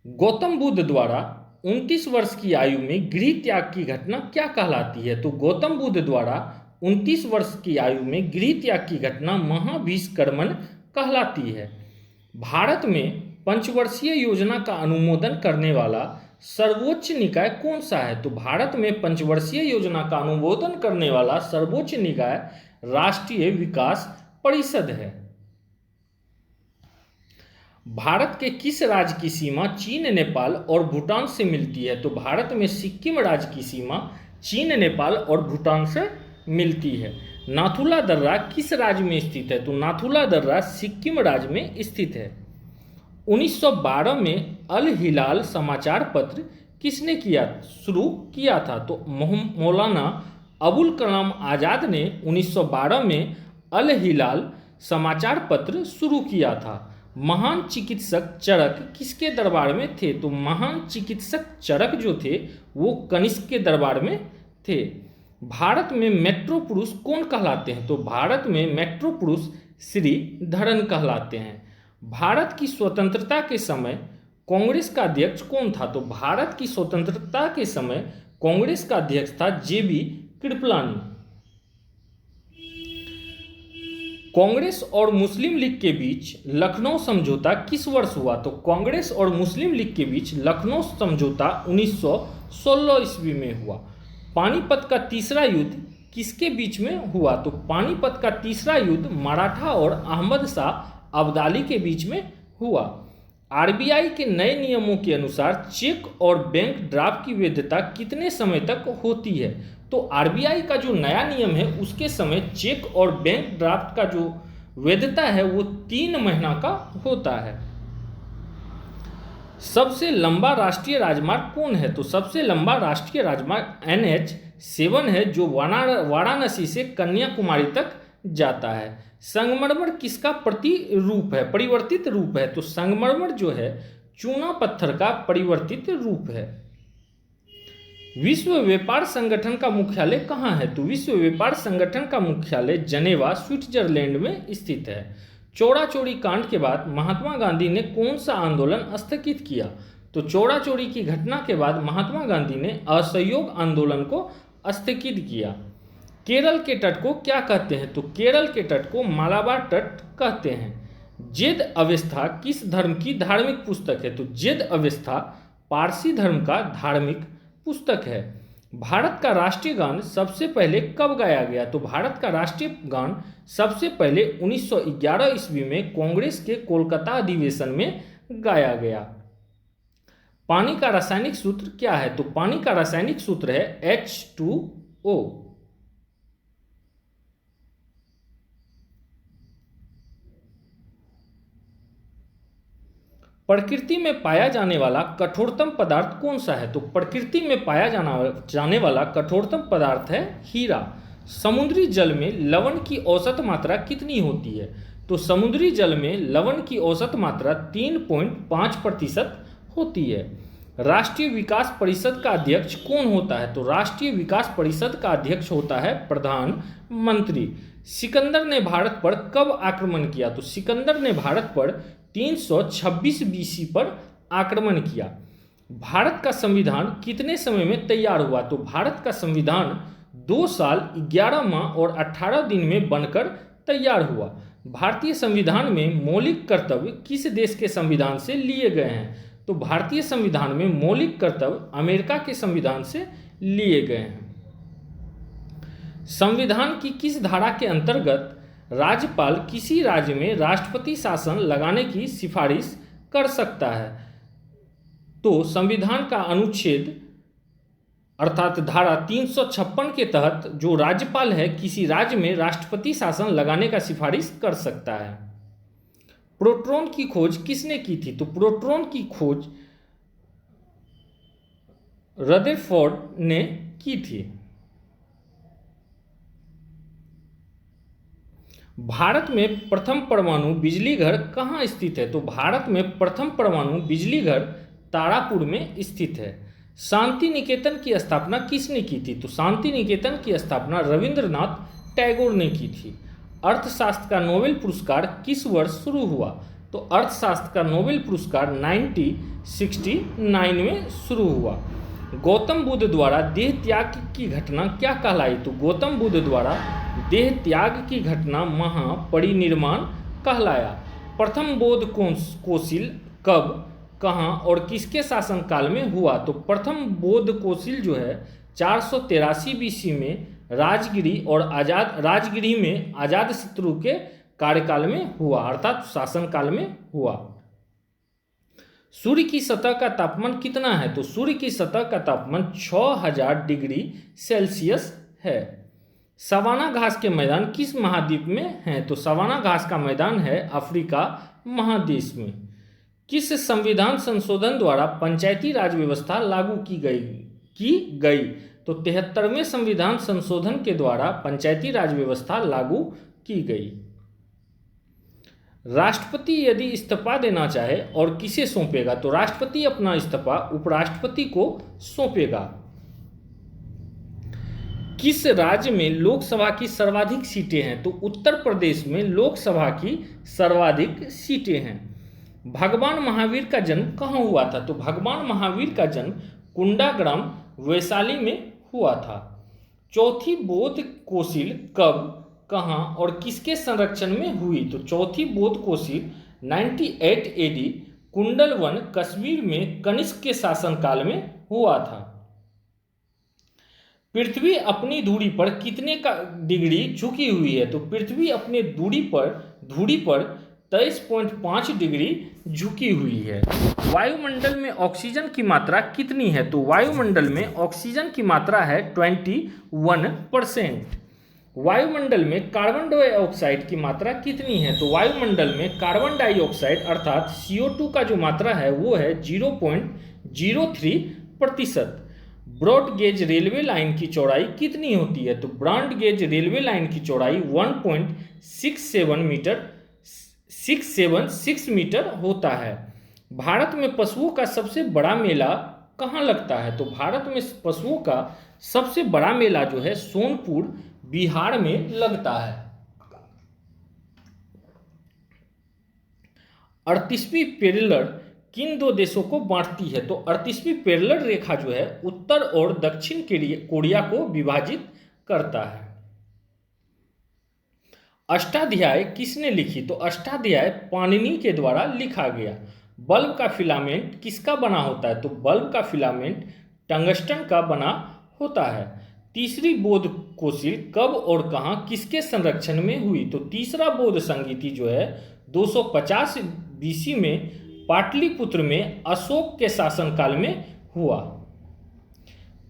गौतम बुद्ध द्वारा 29 वर्ष की आयु में गृह त्याग की घटना क्या कहलाती है? तो गौतम बुद्ध द्वारा 29 वर्ष की आयु में गृह त्याग की घटना महाभिष्कर्मण कहलाती है। भारत में पंचवर्षीय योजना का अनुमोदन करने वाला सर्वोच्च निकाय कौन सा है? तो भारत में पंचवर्षीय योजना का अनुमोदन करने वाला सर्वोच्च निकाय राष्ट्रीय विकास परिषद है। भारत के किस राज्य की सीमा चीन, नेपाल और भूटान से मिलती है? तो भारत में सिक्किम राज्य की सीमा चीन, नेपाल और भूटान से मिलती है। नाथुला दर्रा किस राज्य में स्थित है? तो नाथुला दर्रा सिक्किम राज्य में स्थित है। 1912 में अल हिलाल समाचार पत्र किसने शुरू किया था? तो मौलाना अबुल कलाम आज़ाद ने 1912 में अल हिलाल समाचार पत्र शुरू किया था। महान चिकित्सक चरक किसके दरबार में थे? तो महान चिकित्सक चरक जो थे वो कनिष्क के दरबार में थे। भारत में मेट्रो पुरुष कौन कहलाते हैं? तो भारत में मेट्रो पुरुष श्रीधरन कहलाते हैं। भारत की स्वतंत्रता के समय कांग्रेस का अध्यक्ष कौन था? तो भारत की स्वतंत्रता के समय कांग्रेस का अध्यक्ष था जेबी कृपलानी। कांग्रेस और मुस्लिम लीग के बीच लखनऊ समझौता किस वर्ष हुआ? तो कांग्रेस और मुस्लिम लीग के बीच लखनऊ समझौता 1916 ईस्वी में हुआ। पानीपत का तीसरा युद्ध किसके बीच में हुआ? तो पानीपत का तीसरा युद्ध मराठा और अहमद शाह अब्दाली के बीच में हुआ। आरबीआई के नए नियमों के अनुसार चेक और बैंक ड्राफ्ट की वैधता कितने समय तक होती है? तो आरबीआई का जो नया नियम है उसके समय चेक और बैंक ड्राफ्ट का जो वैधता है वो 3 महीना का होता है। सबसे लंबा राष्ट्रीय राजमार्ग कौन है? तो सबसे लंबा राष्ट्रीय राजमार्ग NH7 है जो वाराणसी से कन्याकुमारी तक जाता है। संगमरमर किसका प्रतिरूप है, परिवर्तित रूप है? तो संगमरमर जो है चूना पत्थर का परिवर्तित रूप है। विश्व व्यापार संगठन का मुख्यालय कहाँ है? तो विश्व व्यापार संगठन का मुख्यालय जनेवा स्विट्जरलैंड में स्थित है। चौड़ा चौड़ी कांड के बाद महात्मा गांधी ने कौन सा आंदोलन स्थगित किया? तो चौड़ा चौड़ी की घटना के बाद महात्मा गांधी ने असहयोग आंदोलन को स्थगित किया। केरल के तट को क्या कहते हैं? तो केरल के तट को मालाबार तट कहते हैं। जेद अवेस्था किस धर्म की धार्मिक पुस्तक है? तो जेद अवेस्था पारसी धर्म का धार्मिक पुस्तक है। भारत का राष्ट्रीय गान सबसे पहले कब गाया गया? तो भारत का राष्ट्रीय गान सबसे पहले 1911 ईस्वी में कांग्रेस के कोलकाता अधिवेशन में गाया गया। पानी का रासायनिक सूत्र क्या है? तो पानी का रासायनिक सूत्र है H2O। प्रकृति में पाया जाने वाला कठोरतम पदार्थ कौन सा है? तो प्रकृति में पाया जाने वाला कठोरतम पदार्थ है हीरा। समुद्री जल में लवण की औसत मात्रा कितनी होती है? तो समुद्री जल में लवण की औसत मात्रा 3.5% होती है। राष्ट्रीय विकास परिषद का अध्यक्ष कौन होता है? तो राष्ट्रीय विकास परिषद का अध्यक्ष होता है प्रधानमंत्री। सिकंदर ने भारत पर कब आक्रमण किया? तो सिकंदर ने भारत पर 326 BC पर आक्रमण किया। भारत का संविधान कितने समय में तैयार हुआ? तो भारत का संविधान 2 साल 11 माह और 18 दिन में बनकर तैयार हुआ। भारतीय संविधान में मौलिक कर्तव्य किस देश के संविधान से लिए गए हैं? तो भारतीय संविधान में मौलिक कर्तव्य अमेरिका के संविधान से लिए गए हैं। संविधान की किस धारा के अंतर्गत राज्यपाल किसी राज्य में राष्ट्रपति शासन लगाने की सिफारिश कर सकता है? तो संविधान का अनुच्छेद अर्थात धारा 356 के तहत जो राज्यपाल है किसी राज्य में राष्ट्रपति शासन लगाने का सिफारिश कर सकता है। प्रोटॉन की खोज किसने की थी? तो प्रोटॉन की खोज रदरफोर्ड ने की थी। भारत में प्रथम परमाणु बिजली घर कहाँ स्थित है? तो भारत में प्रथम परमाणु बिजली घर तारापुर में स्थित है। शांति निकेतन की स्थापना किसने की थी? तो शांति निकेतन की स्थापना रविंद्रनाथ टैगोर ने की थी। अर्थशास्त्र का नोबेल पुरस्कार किस वर्ष शुरू हुआ? तो अर्थशास्त्र का नोबेल पुरस्कार 1969 में शुरू हुआ। गौतम बुद्ध द्वारा देह त्याग की घटना क्या कहलाई? तो गौतम बुद्ध द्वारा देह त्याग की घटना महापरिनिर्वाण कहलाया। प्रथम बौद्ध कोशिल कब, कहाँ और किसके शासनकाल में हुआ? तो प्रथम बौद्ध कोशिल जो है 483 BC में राजगिरी में अजातशत्रु के कार्यकाल में हुआ अर्थात शासनकाल में हुआ। सूर्य की सतह का तापमान कितना है? तो सूर्य की सतह का तापमान 6000 डिग्री सेल्सियस है। सवाना घास के मैदान किस महाद्वीप में हैं? तो सवाना घास का मैदान है अफ्रीका महादेश में। किस संविधान संशोधन द्वारा पंचायती राज व्यवस्था लागू की गई? तो 73वें संविधान संशोधन के द्वारा पंचायती राज व्यवस्था लागू की गई। राष्ट्रपति यदि इस्तीफा देना चाहे और किसे सौंपेगा? तो राष्ट्रपति अपना इस्तीफा उपराष्ट्रपति को सौंपेगा। किस राज्य में लोकसभा की सर्वाधिक सीटें हैं? तो उत्तर प्रदेश में लोकसभा की सर्वाधिक सीटें हैं। भगवान महावीर का जन्म कहाँ हुआ था? तो भगवान महावीर का जन्म कुंडाग्राम वैशाली में हुआ था। चौथी बौद्ध कोशिल कब, कहाँ और किसके संरक्षण में हुई? तो चौथी बौद्ध कोशिल 98 AD कुंडलवन कश्मीर में कनिष्क के शासनकाल में हुआ था। पृथ्वी अपनी धुरी पर कितने डिग्री झुकी हुई है? तो पृथ्वी अपने धुरी पर 23.5 डिग्री झुकी हुई है। वायुमंडल में ऑक्सीजन की मात्रा कितनी है? तो वायुमंडल में ऑक्सीजन की मात्रा है 21%। वायुमंडल में कार्बन डाइऑक्साइड की मात्रा कितनी है? तो वायुमंडल में कार्बन डाइऑक्साइड अर्थात CO2 का जो मात्रा है वो है 0.03%। ब्रॉड गेज रेलवे लाइन की चौड़ाई कितनी होती है? तो ब्रॉड गेज रेलवे लाइन की चौड़ाई 1.676 मीटर होता है। भारत में पशुओं का सबसे बड़ा मेला कहाँ लगता है? तो भारत में पशुओं का सबसे बड़ा मेला जो है सोनपुर बिहार में लगता है। 38वीं पैरेलल किन दो देशों को बांटती है? तो 38वीं पैरेलल रेखा जो है उत्तर और दक्षिण कोरिया को विभाजित करता है। अष्टाध्याय किसने लिखी? तो अष्टाध्याय पाणिनि के द्वारा लिखा गया। बल्ब का फिलामेंट किसका बना होता है? तो बल्ब का फिलामेंट टंगस्टन का बना होता है। तीसरी बौद्ध कोशिल कब और कहाँ किसके संरक्षण में हुई? तो तीसरा बौद्ध संगीति जो है 250 बीसी में पाटलिपुत्र में अशोक के शासनकाल में हुआ।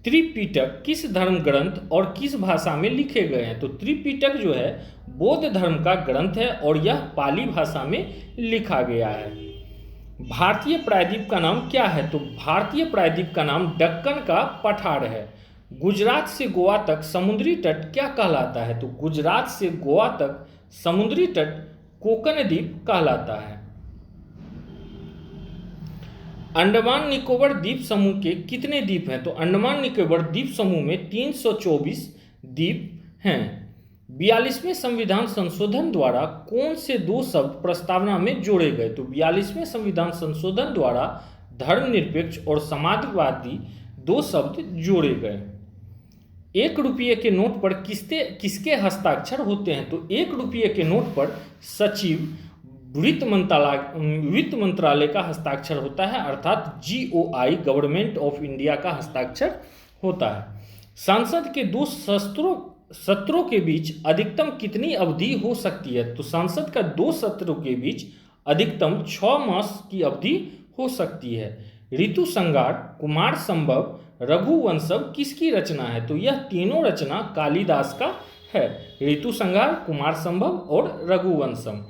त्रिपिटक किस धर्म ग्रंथ और किस भाषा में लिखे गए हैं? तो त्रिपिटक जो है बौद्ध धर्म का ग्रंथ है और यह पाली भाषा में लिखा गया है। भारतीय प्रायद्वीप का नाम क्या है? तो भारतीय प्रायद्वीप का नाम दक्कन का पठार है। गुजरात से गोवा तक समुद्री तट क्या कहलाता है? तो गुजरात से गोवा तक समुद्री तट कोकण द्वीप कहलाता है। अंडमान निकोबार द्वीप समूह के कितने द्वीप हैं? तो अंडमान निकोबार द्वीप समूह में 324 द्वीप हैं। 42वें संविधान संशोधन द्वारा कौन से दो शब्द प्रस्तावना में जोड़े गए? तो 42वें संविधान संशोधन द्वारा धर्मनिरपेक्ष और समाजवादी दो शब्द जोड़े गए। 1 रुपये के नोट पर किसके हस्ताक्षर होते हैं? तो 1 रुपये के नोट पर सचिव वित्त मंत्रालय का हस्ताक्षर होता है, अर्थात GOI गवर्नमेंट ऑफ इंडिया का हस्ताक्षर होता है। संसद के दो सत्रों के बीच अधिकतम कितनी अवधि हो सकती है? तो संसद का 2 सत्रों के बीच अधिकतम 6 मास की अवधि हो सकती है। ऋतु संहार, कुमार संभव, रघुवंशम किसकी रचना है? तो यह तीनों रचना कालिदास का है। ऋतु संहार, कुमार संभव और रघुवंशम।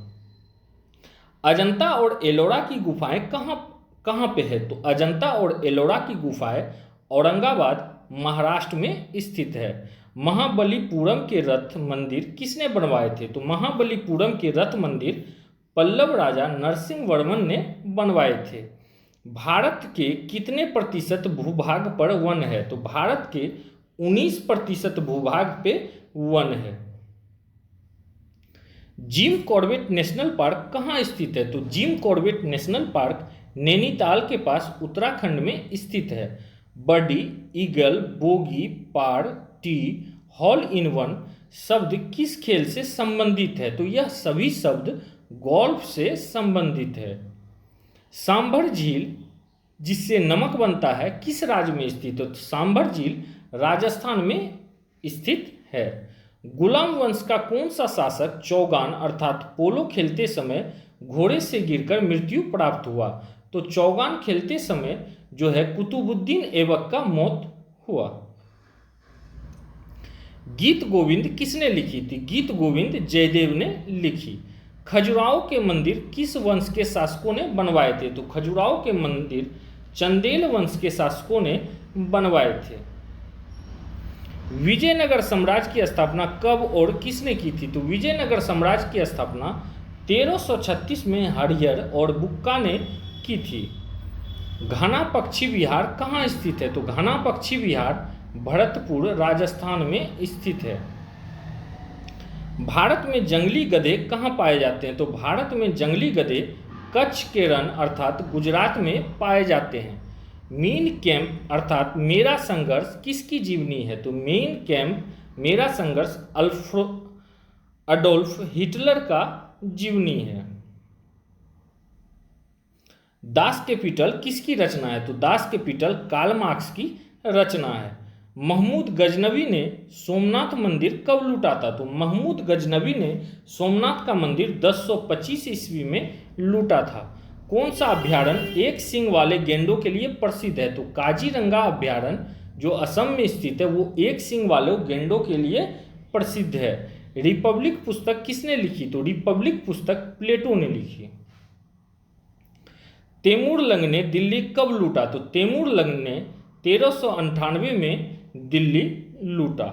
अजंता और एलोरा की गुफाएं कहाँ पे है? तो अजंता और एलोरा की गुफाएं औरंगाबाद महाराष्ट्र में स्थित है। महाबलीपुरम के रथ मंदिर किसने बनवाए थे? तो महाबलीपुरम के रथ मंदिर पल्लव राजा नरसिंह वर्मन ने बनवाए थे। भारत के कितने प्रतिशत भूभाग पर वन है? तो भारत के 19% भूभाग पे वन है। जिम कॉर्बेट नेशनल पार्क कहाँ स्थित है? तो Jim Corbett National Park Nainital के पास उत्तराखंड में स्थित है। Birdie, eagle, bogey, par, tee, hole in one शब्द किस खेल से संबंधित है? तो यह सभी शब्द गोल्फ से संबंधित है। सांभर झील जिससे नमक बनता है किस राज्य में स्थित है? तो सांभर झील राजस्थान में स्थित है। गुलाम वंश का कौन सा शासक चौगान अर्थात पोलो खेलते समय घोड़े से गिरकर मृत्यु प्राप्त हुआ? तो चौगान खेलते समय जो है कुतुबुद्दीन ऐबक का मौत हुआ। गीत गोविंद किसने लिखी थी? गीत गोविंद जयदेव ने लिखी। खजुराहो के मंदिर किस वंश के शासकों ने बनवाए थे? तो खजुराहो के मंदिर चंदेल वंश के शासकों ने बनवाए थे। विजयनगर साम्राज्य की स्थापना कब और किसने की थी? तो विजयनगर साम्राज्य की स्थापना 1336 में हरिहर और बुक्का ने की थी। घना पक्षी विहार कहाँ स्थित है? तो घना पक्षी विहार भरतपुर राजस्थान में स्थित है। भारत में जंगली गधे कहाँ पाए जाते हैं? तो भारत में जंगली गधे कच्छ के रण अर्थात गुजरात में पाए जाते हैं। मेन कैंप अर्थात मेरा संघर्ष किसकी जीवनी है? तो मेन कैंप मेरा संघर्ष अडोल्फ हिटलर का जीवनी है। दास कैपिटल किसकी रचना है? तो दास कैपिटल कार्ल मार्क्स की रचना है। महमूद गजनवी ने सोमनाथ मंदिर कब लूटा था? तो महमूद गजनवी ने सोमनाथ का मंदिर 1025 ईस्वी में लूटा था। कौन सा अभ्यारण्य एक सींग वाले गेंडों के लिए प्रसिद्ध है? तो काजीरंगा अभ्यारण्य जो असम में स्थित है वो एक सींग वाले गेंडों के लिए प्रसिद्ध है। रिपब्लिक पुस्तक किसने लिखी? तो रिपब्लिक पुस्तक प्लेटो ने लिखी। तैमूर लंग ने दिल्ली कब लूटा? तो तैमूर लंग ने 1398 में दिल्ली लूटा।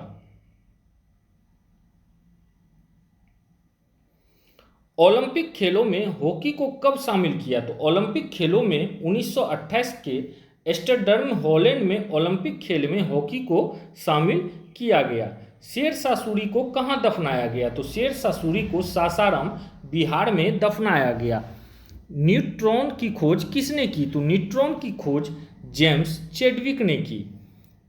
ओलंपिक खेलों में हॉकी को कब शामिल किया? तो ओलंपिक खेलों में 1928 के एम्स्टर्डम हॉलैंड में ओलंपिक खेल में हॉकी को शामिल किया गया। शेरशाह सूरी को कहाँ दफनाया गया? तो शेरशाह सूरी को सासाराम बिहार में दफनाया गया। न्यूट्रॉन की खोज किसने की? तो न्यूट्रॉन की खोज जेम्स चैडविक ने की।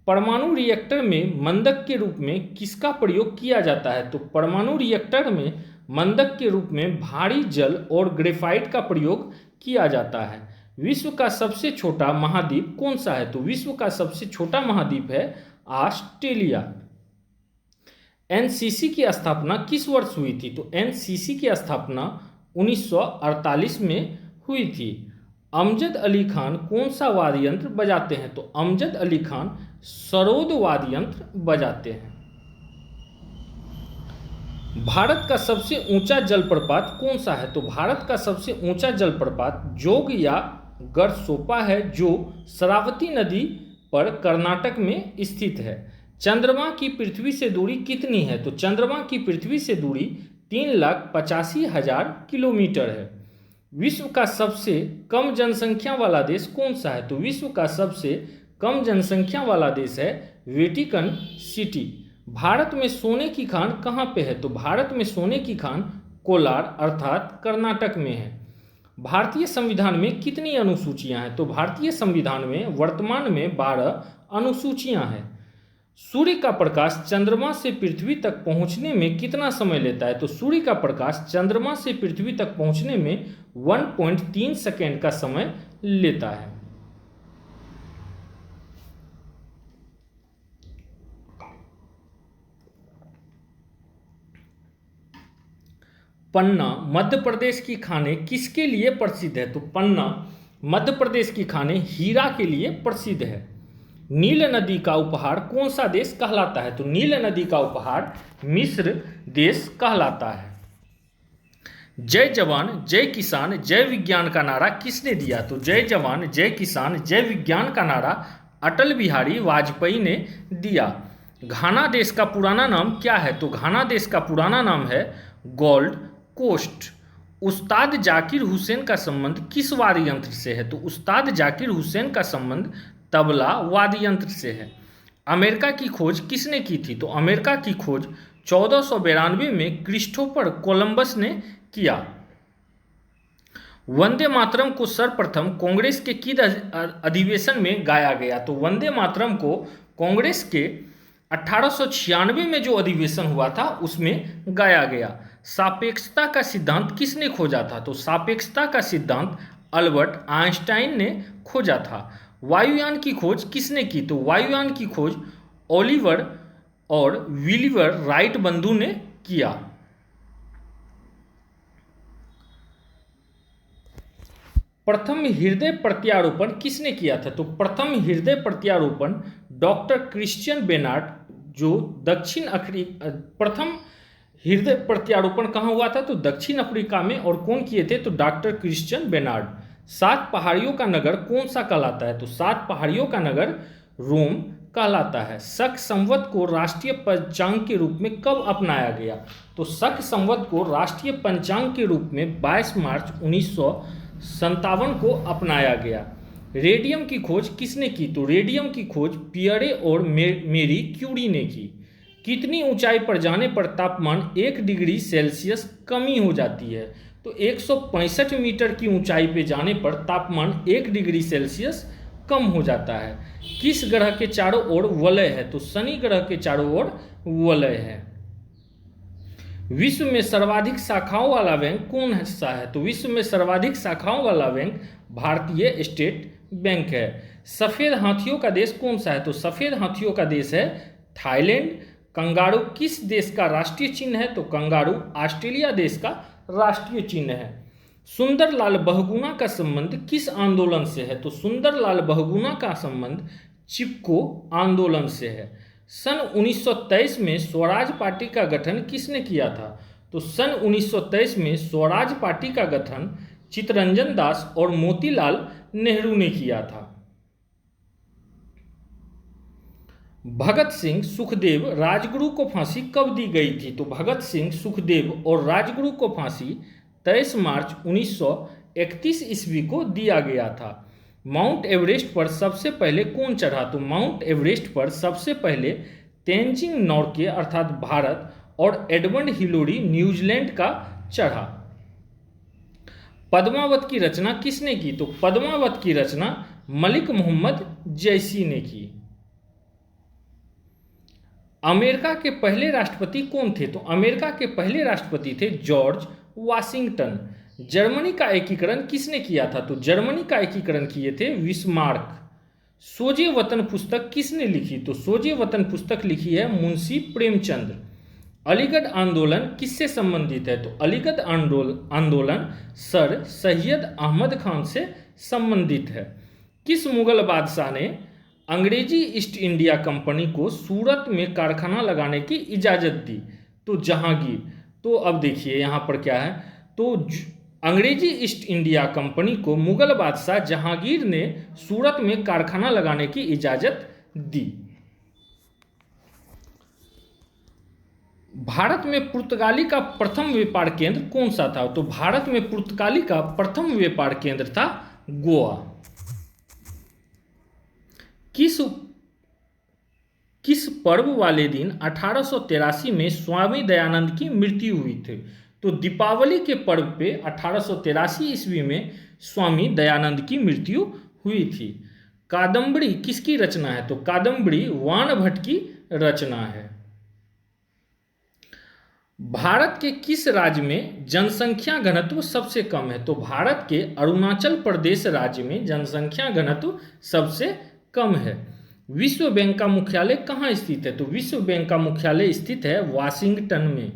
परमाणु रिएक्टर में मंदक के रूप में किसका प्रयोग किया जाता है? तो परमाणु रिएक्टर में मंदक के रूप में भारी जल और ग्रेफाइट का प्रयोग किया जाता है। विश्व का सबसे छोटा महाद्वीप कौन सा है? तो विश्व का सबसे छोटा महाद्वीप है ऑस्ट्रेलिया। एनसीसी की स्थापना किस वर्ष हुई थी? तो एनसीसी की स्थापना 1948 में हुई थी। अमजद अली खान कौन सा वाद्य यंत्र बजाते हैं? तो अमजद अली खान सरोद वाद्य यंत्र बजाते हैं। भारत का सबसे ऊंचा जलप्रपात कौन सा है? तो भारत का सबसे ऊंचा जलप्रपात जोग या गढ़सोपा है, जो शरावती नदी पर कर्नाटक में स्थित है। चंद्रमा की पृथ्वी से दूरी कितनी है? तो चंद्रमा की पृथ्वी से दूरी 3,85,000 किलोमीटर है। विश्व का सबसे कम जनसंख्या वाला देश कौन सा है? तो विश्व का सबसे कम जनसंख्या वाला देश है वेटिकन सिटी। भारत में सोने की खान कहाँ पे है? तो भारत में सोने की खान कोलार अर्थात कर्नाटक में है। भारतीय संविधान में कितनी अनुसूचियां हैं? तो भारतीय संविधान में वर्तमान में 12 अनुसूचियां हैं। सूर्य का प्रकाश चंद्रमा से पृथ्वी तक पहुंचने में कितना समय लेता है? तो सूर्य का प्रकाश चंद्रमा से पृथ्वी तक पहुंचने में 1.3 सेकेंड का समय लेता है। पन्ना मध्य प्रदेश की खानें किसके लिए प्रसिद्ध है? तो पन्ना मध्य प्रदेश की खानें हीरा के लिए प्रसिद्ध है। नील नदी का उपहार कौन सा देश कहलाता है? तो नील नदी का उपहार मिस्र देश कहलाता है। जय जवान जय किसान जय विज्ञान का नारा किसने दिया? तो जय जवान जय किसान जय विज्ञान का नारा अटल बिहारी वाजपेयी ने दिया। घाना देश का पुराना नाम क्या है? तो घाना देश का पुराना नाम है गोल्ड कोस्ट। उस्ताद जाकिर हुसैन का संबंध किस वाद्य यंत्र से है? तो उस्ताद जाकिर हुसैन का संबंध तबला वाद्य यंत्र से है। अमेरिका की खोज किसने की थी? तो अमेरिका की खोज 1492 में क्रिस्टोफर कोलंबस ने किया। वंदे मातरम को सर्वप्रथम कांग्रेस के किस अधिवेशन में गाया गया? तो वंदे मातरम को कांग्रेस के 1896 में जो अधिवेशन हुआ था उसमें गाया गया। सापेक्षता का सिद्धांत किसने खोजा था? तो सापेक्षता का सिद्धांत अल्बर्ट आइंस्टाइन ने खोजा था। वायुयान की खोज किसने की? तो वायुयान की खोज ओलिवर और विलिवर राइट बंधु ने किया। प्रथम हृदय प्रत्यारोपण किसने किया था? तो प्रथम हृदय प्रत्यारोपण डॉक्टर क्रिश्चियन बेनार्ड, जो प्रथम हृदय प्रत्यारोपण कहाँ हुआ था? तो दक्षिण अफ्रीका में। और कौन किए थे? तो डॉक्टर क्रिश्चियन बेनार्ड। 7 पहाड़ियों का नगर कौन सा कहलाता है? तो 7 पहाड़ियों का नगर रोम कहलाता है। शक संवत को राष्ट्रीय पंचांग के रूप में कब अपनाया गया? तो शक संवत को राष्ट्रीय पंचांग के रूप में 22 मार्च 1957 को अपनाया गया। रेडियम की खोज किसने की? तो रेडियम की खोज पियरे और मेरी क्यूरी ने की। कितनी ऊंचाई पर जाने पर तापमान 1 डिग्री सेल्सियस कमी हो जाती है? तो 165 मीटर की ऊंचाई पे जाने पर तापमान 1 डिग्री सेल्सियस कम हो जाता है। किस ग्रह के चारों ओर वलय है? तो शनि ग्रह के चारों ओर वलय है। विश्व में सर्वाधिक शाखाओं वाला बैंक कौन सा है? तो विश्व में सर्वाधिक शाखाओं वाला बैंक भारतीय स्टेट बैंक है। सफेद हाथियों का देश कौन सा है? तो सफेद हाथियों का देश है थाईलैंड। कंगारू किस देश का राष्ट्रीय चिन्ह है? तो कंगारू ऑस्ट्रेलिया देश का राष्ट्रीय चिन्ह है। सुंदरलाल बहुगुणा का संबंध किस आंदोलन से है? तो सुंदरलाल बहुगुणा का संबंध चिपको आंदोलन से है। सन 1923 में स्वराज पार्टी का गठन किसने किया था? तो सन 1923 में स्वराज पार्टी का गठन चित्तरंजन दास और मोतीलाल नेहरू ने किया था। भगत सिंह सुखदेव राजगुरु को फांसी कब दी गई थी? तो भगत सिंह सुखदेव और राजगुरु को फांसी 23 मार्च 1931 ईस्वी को दिया गया था। माउंट एवरेस्ट पर सबसे पहले कौन चढ़ा? तो माउंट एवरेस्ट पर सबसे पहले तेंजिंग नॉर्गे अर्थात भारत और एडमंड हिलोरी न्यूजीलैंड का चढ़ा। पद्मावत की रचना किसने की? तो पद्मावत की रचना मलिक मोहम्मद जैसी ने की। अमेरिका के पहले राष्ट्रपति कौन थे? तो अमेरिका के पहले राष्ट्रपति थे जॉर्ज वाशिंगटन। जर्मनी का एकीकरण किसने किया था? तो जर्मनी का एकीकरण किए थे बिस्मार्क। सोजे वतन पुस्तक किसने लिखी? तो सोजे वतन पुस्तक लिखी है मुंशी प्रेमचंद। अलीगढ़ आंदोलन किससे संबंधित है? तो अलीगढ़ आंदोलन सर सैयद अहमद खान से संबंधित है। किस मुगल बादशाह ने अंग्रेजी ईस्ट इंडिया कंपनी को सूरत में कारखाना लगाने की इजाज़त दी? तो जहांगीर। तो अब देखिए यहाँ पर क्या है, तो अंग्रेजी ईस्ट इंडिया कंपनी को मुगल बादशाह जहांगीर ने सूरत में कारखाना लगाने की इजाज़त दी। भारत में पुर्तगाली का प्रथम व्यापार केंद्र कौन सा था? तो भारत में पुर्तगाली का प्रथम व्यापार केंद्र था गोवा। किस पर्व वाले दिन 1883 में स्वामी दयानंद की मृत्यु हुई थी? तो दीपावली के पर्व पे 1883 ईस्वी में स्वामी दयानंद की मृत्यु हुई थी। कादम्बरी किसकी रचना है? तो कादम्बरी वाण भट्ट की रचना है। भारत के किस राज्य में जनसंख्या घनत्व सबसे कम है? तो भारत के अरुणाचल प्रदेश राज्य में जनसंख्या घनत्व सबसे कम है। विश्व बैंक का मुख्यालय कहाँ स्थित है? तो विश्व बैंक का मुख्यालय स्थित है वाशिंगटन में।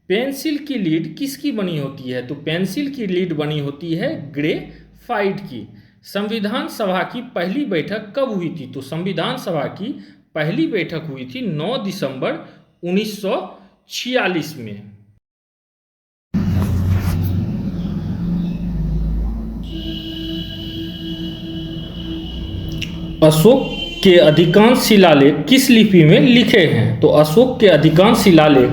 पेंसिल की लीड किसकी बनी होती है? तो पेंसिल की लीड बनी होती है ग्रेफाइट की। संविधान सभा की पहली बैठक कब हुई थी? तो संविधान सभा की पहली बैठक हुई थी 9 दिसंबर 1946 में। अशोक के अधिकांश शिलालेख किस लिपि में लिखे हैं? तो अशोक के अधिकांश शिलालेख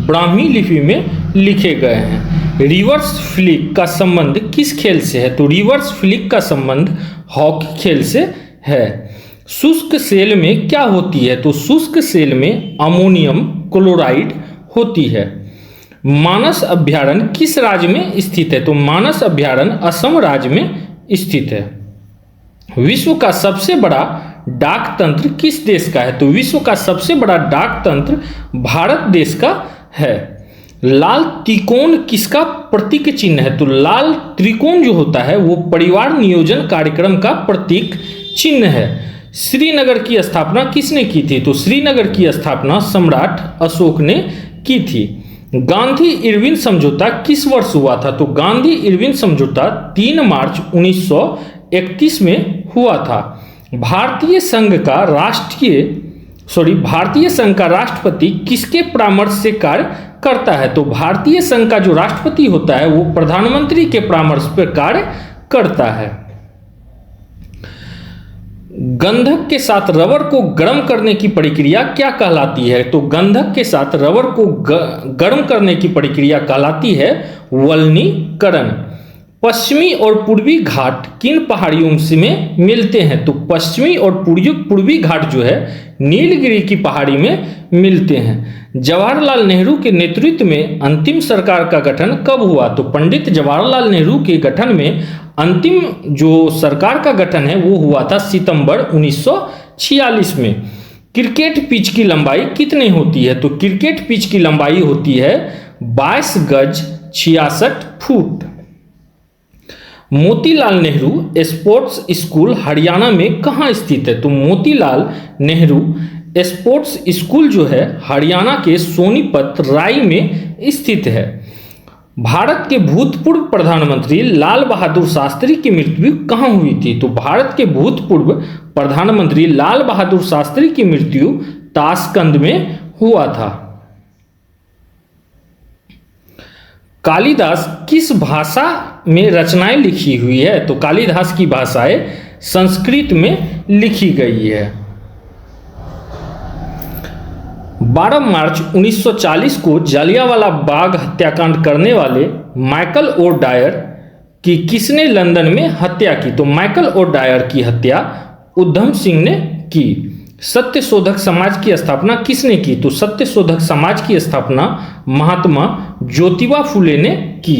ब्राह्मी लिपि में लिखे गए हैं। रिवर्स फ्लिक का संबंध किस खेल से है? तो रिवर्स फ्लिक का संबंध हॉकी खेल से है। शुष्क सेल में क्या होती है? तो शुष्क सेल में अमोनियम क्लोराइड होती है। मानस अभ्यारण्य किस राज्य में स्थित है? तो मानस अभ्यारण्य असम राज्य में स्थित है। विश्व का सबसे बड़ा डाक तंत्र किस देश का है? तो विश्व का सबसे बड़ा डाक तंत्र भारत देश का है। लाल त्रिकोण किसका प्रतीक चिन्ह है? तो लाल त्रिकोण जो होता है वो परिवार नियोजन कार्यक्रम का प्रतीक चिन्ह है। श्रीनगर की स्थापना किसने की थी? तो श्रीनगर की स्थापना सम्राट अशोक ने की थी। गांधी इरविन समझौता किस वर्ष हुआ था? तो गांधी इरविन समझौता 3 मार्च 1931 में हुआ था। भारतीय संघ का राष्ट्रपति किसके परामर्श से कार्य करता है? तो भारतीय संघ का जो राष्ट्रपति होता है वो प्रधानमंत्री के परामर्श पर कार्य करता है। गंधक के साथ रबर को गर्म करने की प्रक्रिया क्या कहलाती है? तो गंधक के साथ रबर को गर्म करने की प्रक्रिया कहलाती है वल्कनीकरण। पश्चिमी और पूर्वी घाट किन पहाड़ियों में मिलते हैं? तो पश्चिमी और पूर्वी घाट जो है नीलगिरी की पहाड़ी में मिलते हैं। जवाहरलाल नेहरू के नेतृत्व में अंतिम सरकार का गठन कब हुआ? तो पंडित जवाहरलाल नेहरू के गठन में अंतिम जो सरकार का गठन है वो हुआ था सितंबर 1946 में। क्रिकेट पिच की लंबाई कितनी होती है? तो क्रिकेट पिच की लंबाई होती है 22 गज 66 foot. Motilal Nehru sports school Haryana में कहाँ स्थित है? तो मोतीलाल नेहरू स्पोर्ट्स स्कूल जो है हरियाणा के सोनीपत राई में स्थित है। भारत के भूतपूर्व प्रधानमंत्री लाल बहादुर शास्त्री की मृत्यु कहाँ हुई थी? तो भारत के भूतपूर्व प्रधानमंत्री लाल बहादुर शास्त्री की मृत्यु ताशकंद में हुआ था। कालिदास किस भाषा में रचनाएं लिखी हुई है? तो कालिदास की भाषाएं संस्कृत में लिखी गई है। 12 मार्च 1940 को जालियांवाला बाग हत्याकांड करने वाले माइकल ओ डायर की किसने लंदन में हत्या की? तो माइकल ओ डायर की हत्या उधम सिंह ने की। सत्यशोधक समाज की स्थापना किसने की? तो सत्यशोधक समाज की स्थापना महात्मा ज्योतिबा फुले ने की।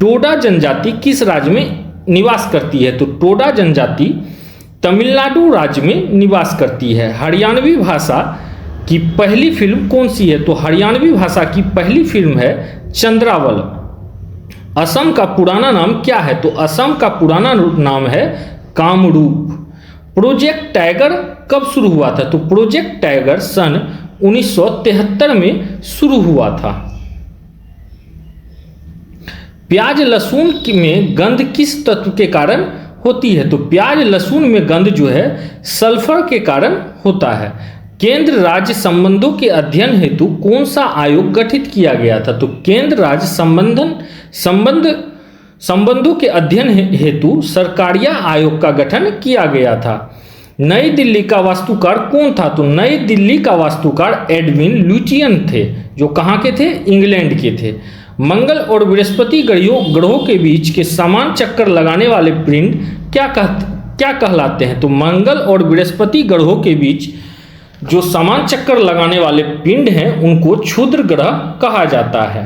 टोडा जनजाति किस राज्य में निवास करती है? तो टोडा जनजाति तमिलनाडु राज्य में निवास करती है। हरियाणवी भाषा की पहली फिल्म कौन सी है? तो हरियाणवी भाषा की पहली फिल्म है चंद्रावल। असम का पुराना नाम क्या है? तो असम का पुराना नाम है कामरूप। प्रोजेक्ट टाइगर कब शुरू हुआ था? तो प्रोजेक्ट टाइगर सन 1973 में शुरू हुआ था। प्याज लहसुन में गंध किस तत्व के कारण होती है? तो प्याज लहसुन में गंध जो है सल्फर के कारण होता है। केंद्र राज्य संबंधों के अध्ययन हेतु कौन सा आयोग गठित किया गया था? तो केंद्र राज्य संबंधों के अध्ययन हेतु सरकारिया आयोग का गठन किया गया था। नई दिल्ली का वास्तुकार कौन था? तो नई दिल्ली का वास्तुकार एडविन लुटियन थे, जो कहाँ के थे? इंग्लैंड के थे। मंगल और बृहस्पति ग्रहों के बीच के समान चक्कर लगाने वाले पिंड क्या कहलाते हैं? तो मंगल और बृहस्पति ग्रहों के बीच जो समान चक्कर लगाने वाले पिंड हैं उनको क्षुद्र ग्रह कहा जाता है।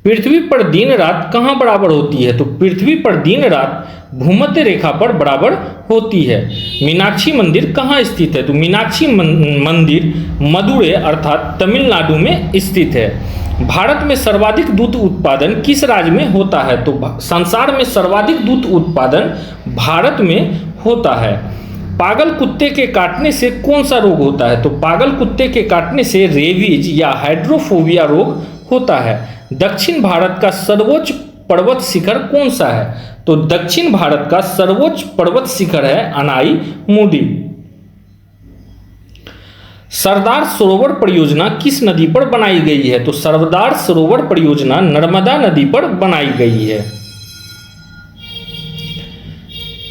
पृथ्वी पर दिन रात कहाँ बराबर होती है? तो पृथ्वी पर दिन रात भूमध्य रेखा पर बराबर होती है। मीनाक्षी मंदिर कहाँ स्थित है? तो मीनाक्षी मंदिर मदुरै अर्थात तमिलनाडु में स्थित है। भारत में सर्वाधिक दूध उत्पादन किस राज्य में होता है? तो संसार में सर्वाधिक दूध उत्पादन भारत में होता है। पागल कुत्ते के काटने से कौन सा रोग होता है? तो पागल कुत्ते के काटने से रेबीज या हाइड्रोफोबिया रोग होता है। दक्षिण भारत का सर्वोच्च पर्वत शिखर कौन सा है? तो दक्षिण भारत का सर्वोच्च पर्वत शिखर है अनाई मुडी। सरदार सरोवर परियोजना किस नदी पर बनाई गई है? तो सरदार सरोवर परियोजना नर्मदा नदी पर बनाई गई है।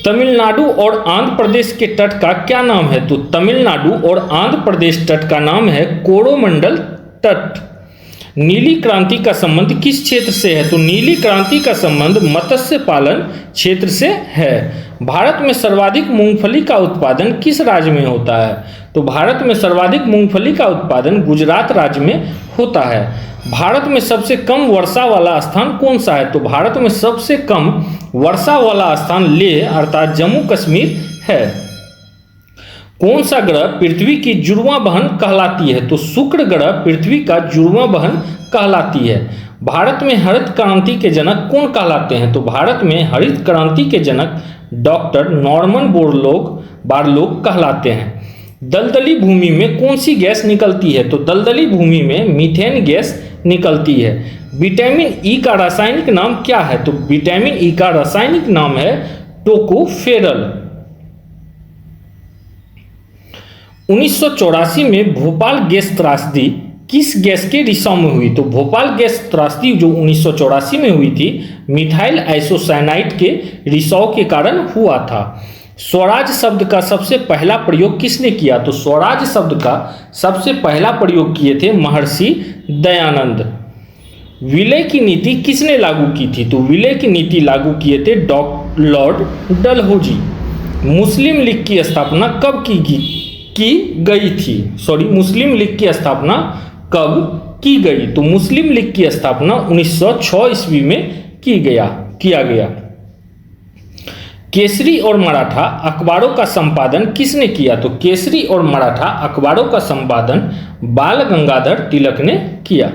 तमिलनाडु और आंध्र प्रदेश के तट का क्या नाम है? तो तमिलनाडु और आंध्र प्रदेश तट का नाम है कोरोमंडल तट। नीली क्रांति का संबंध किस क्षेत्र से है? तो नीली क्रांति का संबंध मत्स्य पालन क्षेत्र से है। भारत में सर्वाधिक मूंगफली का उत्पादन किस राज्य में होता है? तो भारत में सर्वाधिक मूंगफली का उत्पादन गुजरात राज्य में होता है। भारत में सबसे कम वर्षा वाला स्थान कौन सा है? तो भारत में सबसे कम वर्षा वाला स्थान लेह अर्थात जम्मू कश्मीर है। कौन सा ग्रह पृथ्वी की जुड़वां बहन कहलाती है? तो शुक्र ग्रह पृथ्वी का जुड़वां बहन कहलाती है। भारत में हरित क्रांति के जनक कौन कहलाते हैं? तो भारत में हरित क्रांति के जनक डॉक्टर नॉर्मन बोरलॉग कहलाते हैं। दलदली भूमि में कौन सी गैस निकलती है? तो दलदली भूमि में मीथेन गैस निकलती है। विटामिन ई का रासायनिक नाम क्या है? तो विटामिन ई का रासायनिक नाम है टोकोफेरल। 1984 में भोपाल गैस त्रासदी किस गैस के रिसाव में हुई? तो भोपाल गैस त्रासदी जो 1984 में हुई थी मिथाइल आइसोसाइनाइड के रिसाव के कारण हुआ था। स्वराज शब्द का सबसे पहला प्रयोग किसने किया? तो स्वराज शब्द का सबसे पहला प्रयोग किए थे महर्षि दयानंद। विलय की नीति किसने लागू की थी? तो विलय की नीति लागू किए थे लॉर्ड डलहौजी। मुस्लिम लीग की स्थापना कब की गई थी? मुस्लिम लीग की स्थापना कब की गई? तो मुस्लिम लीग की स्थापना 1906 ईस्वी में किया गया। केसरी और मराठा अखबारों का संपादन किसने किया? तो केसरी और मराठा अखबारों का संपादन बाल गंगाधर तिलक ने किया।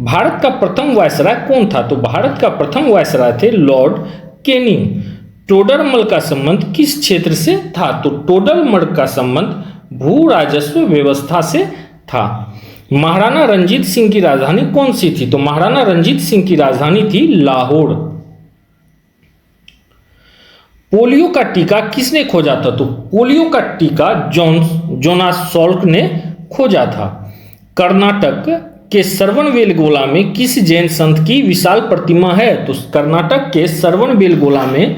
भारत का प्रथम वायसराय कौन था? तो भारत का प्रथम वायसराय थे लॉर्ड कैनिंग। टोडरमल का संबंध किस क्षेत्र से था? तो टोडरमल का संबंध भू राजस्व व्यवस्था से था। महाराणा रंजीत सिंह की राजधानी कौन सी थी? तो महाराणा रंजीत सिंह की राजधानी थी लाहौर। पोलियो का टीका किसने खोजा था? तो पोलियो का टीका जोनास सॉल्क ने खोजा था। कर्नाटक के श्रवणबेलगोला में किस जैन संत की विशाल प्रतिमा है? तो कर्नाटक के श्रवणबेलगोला में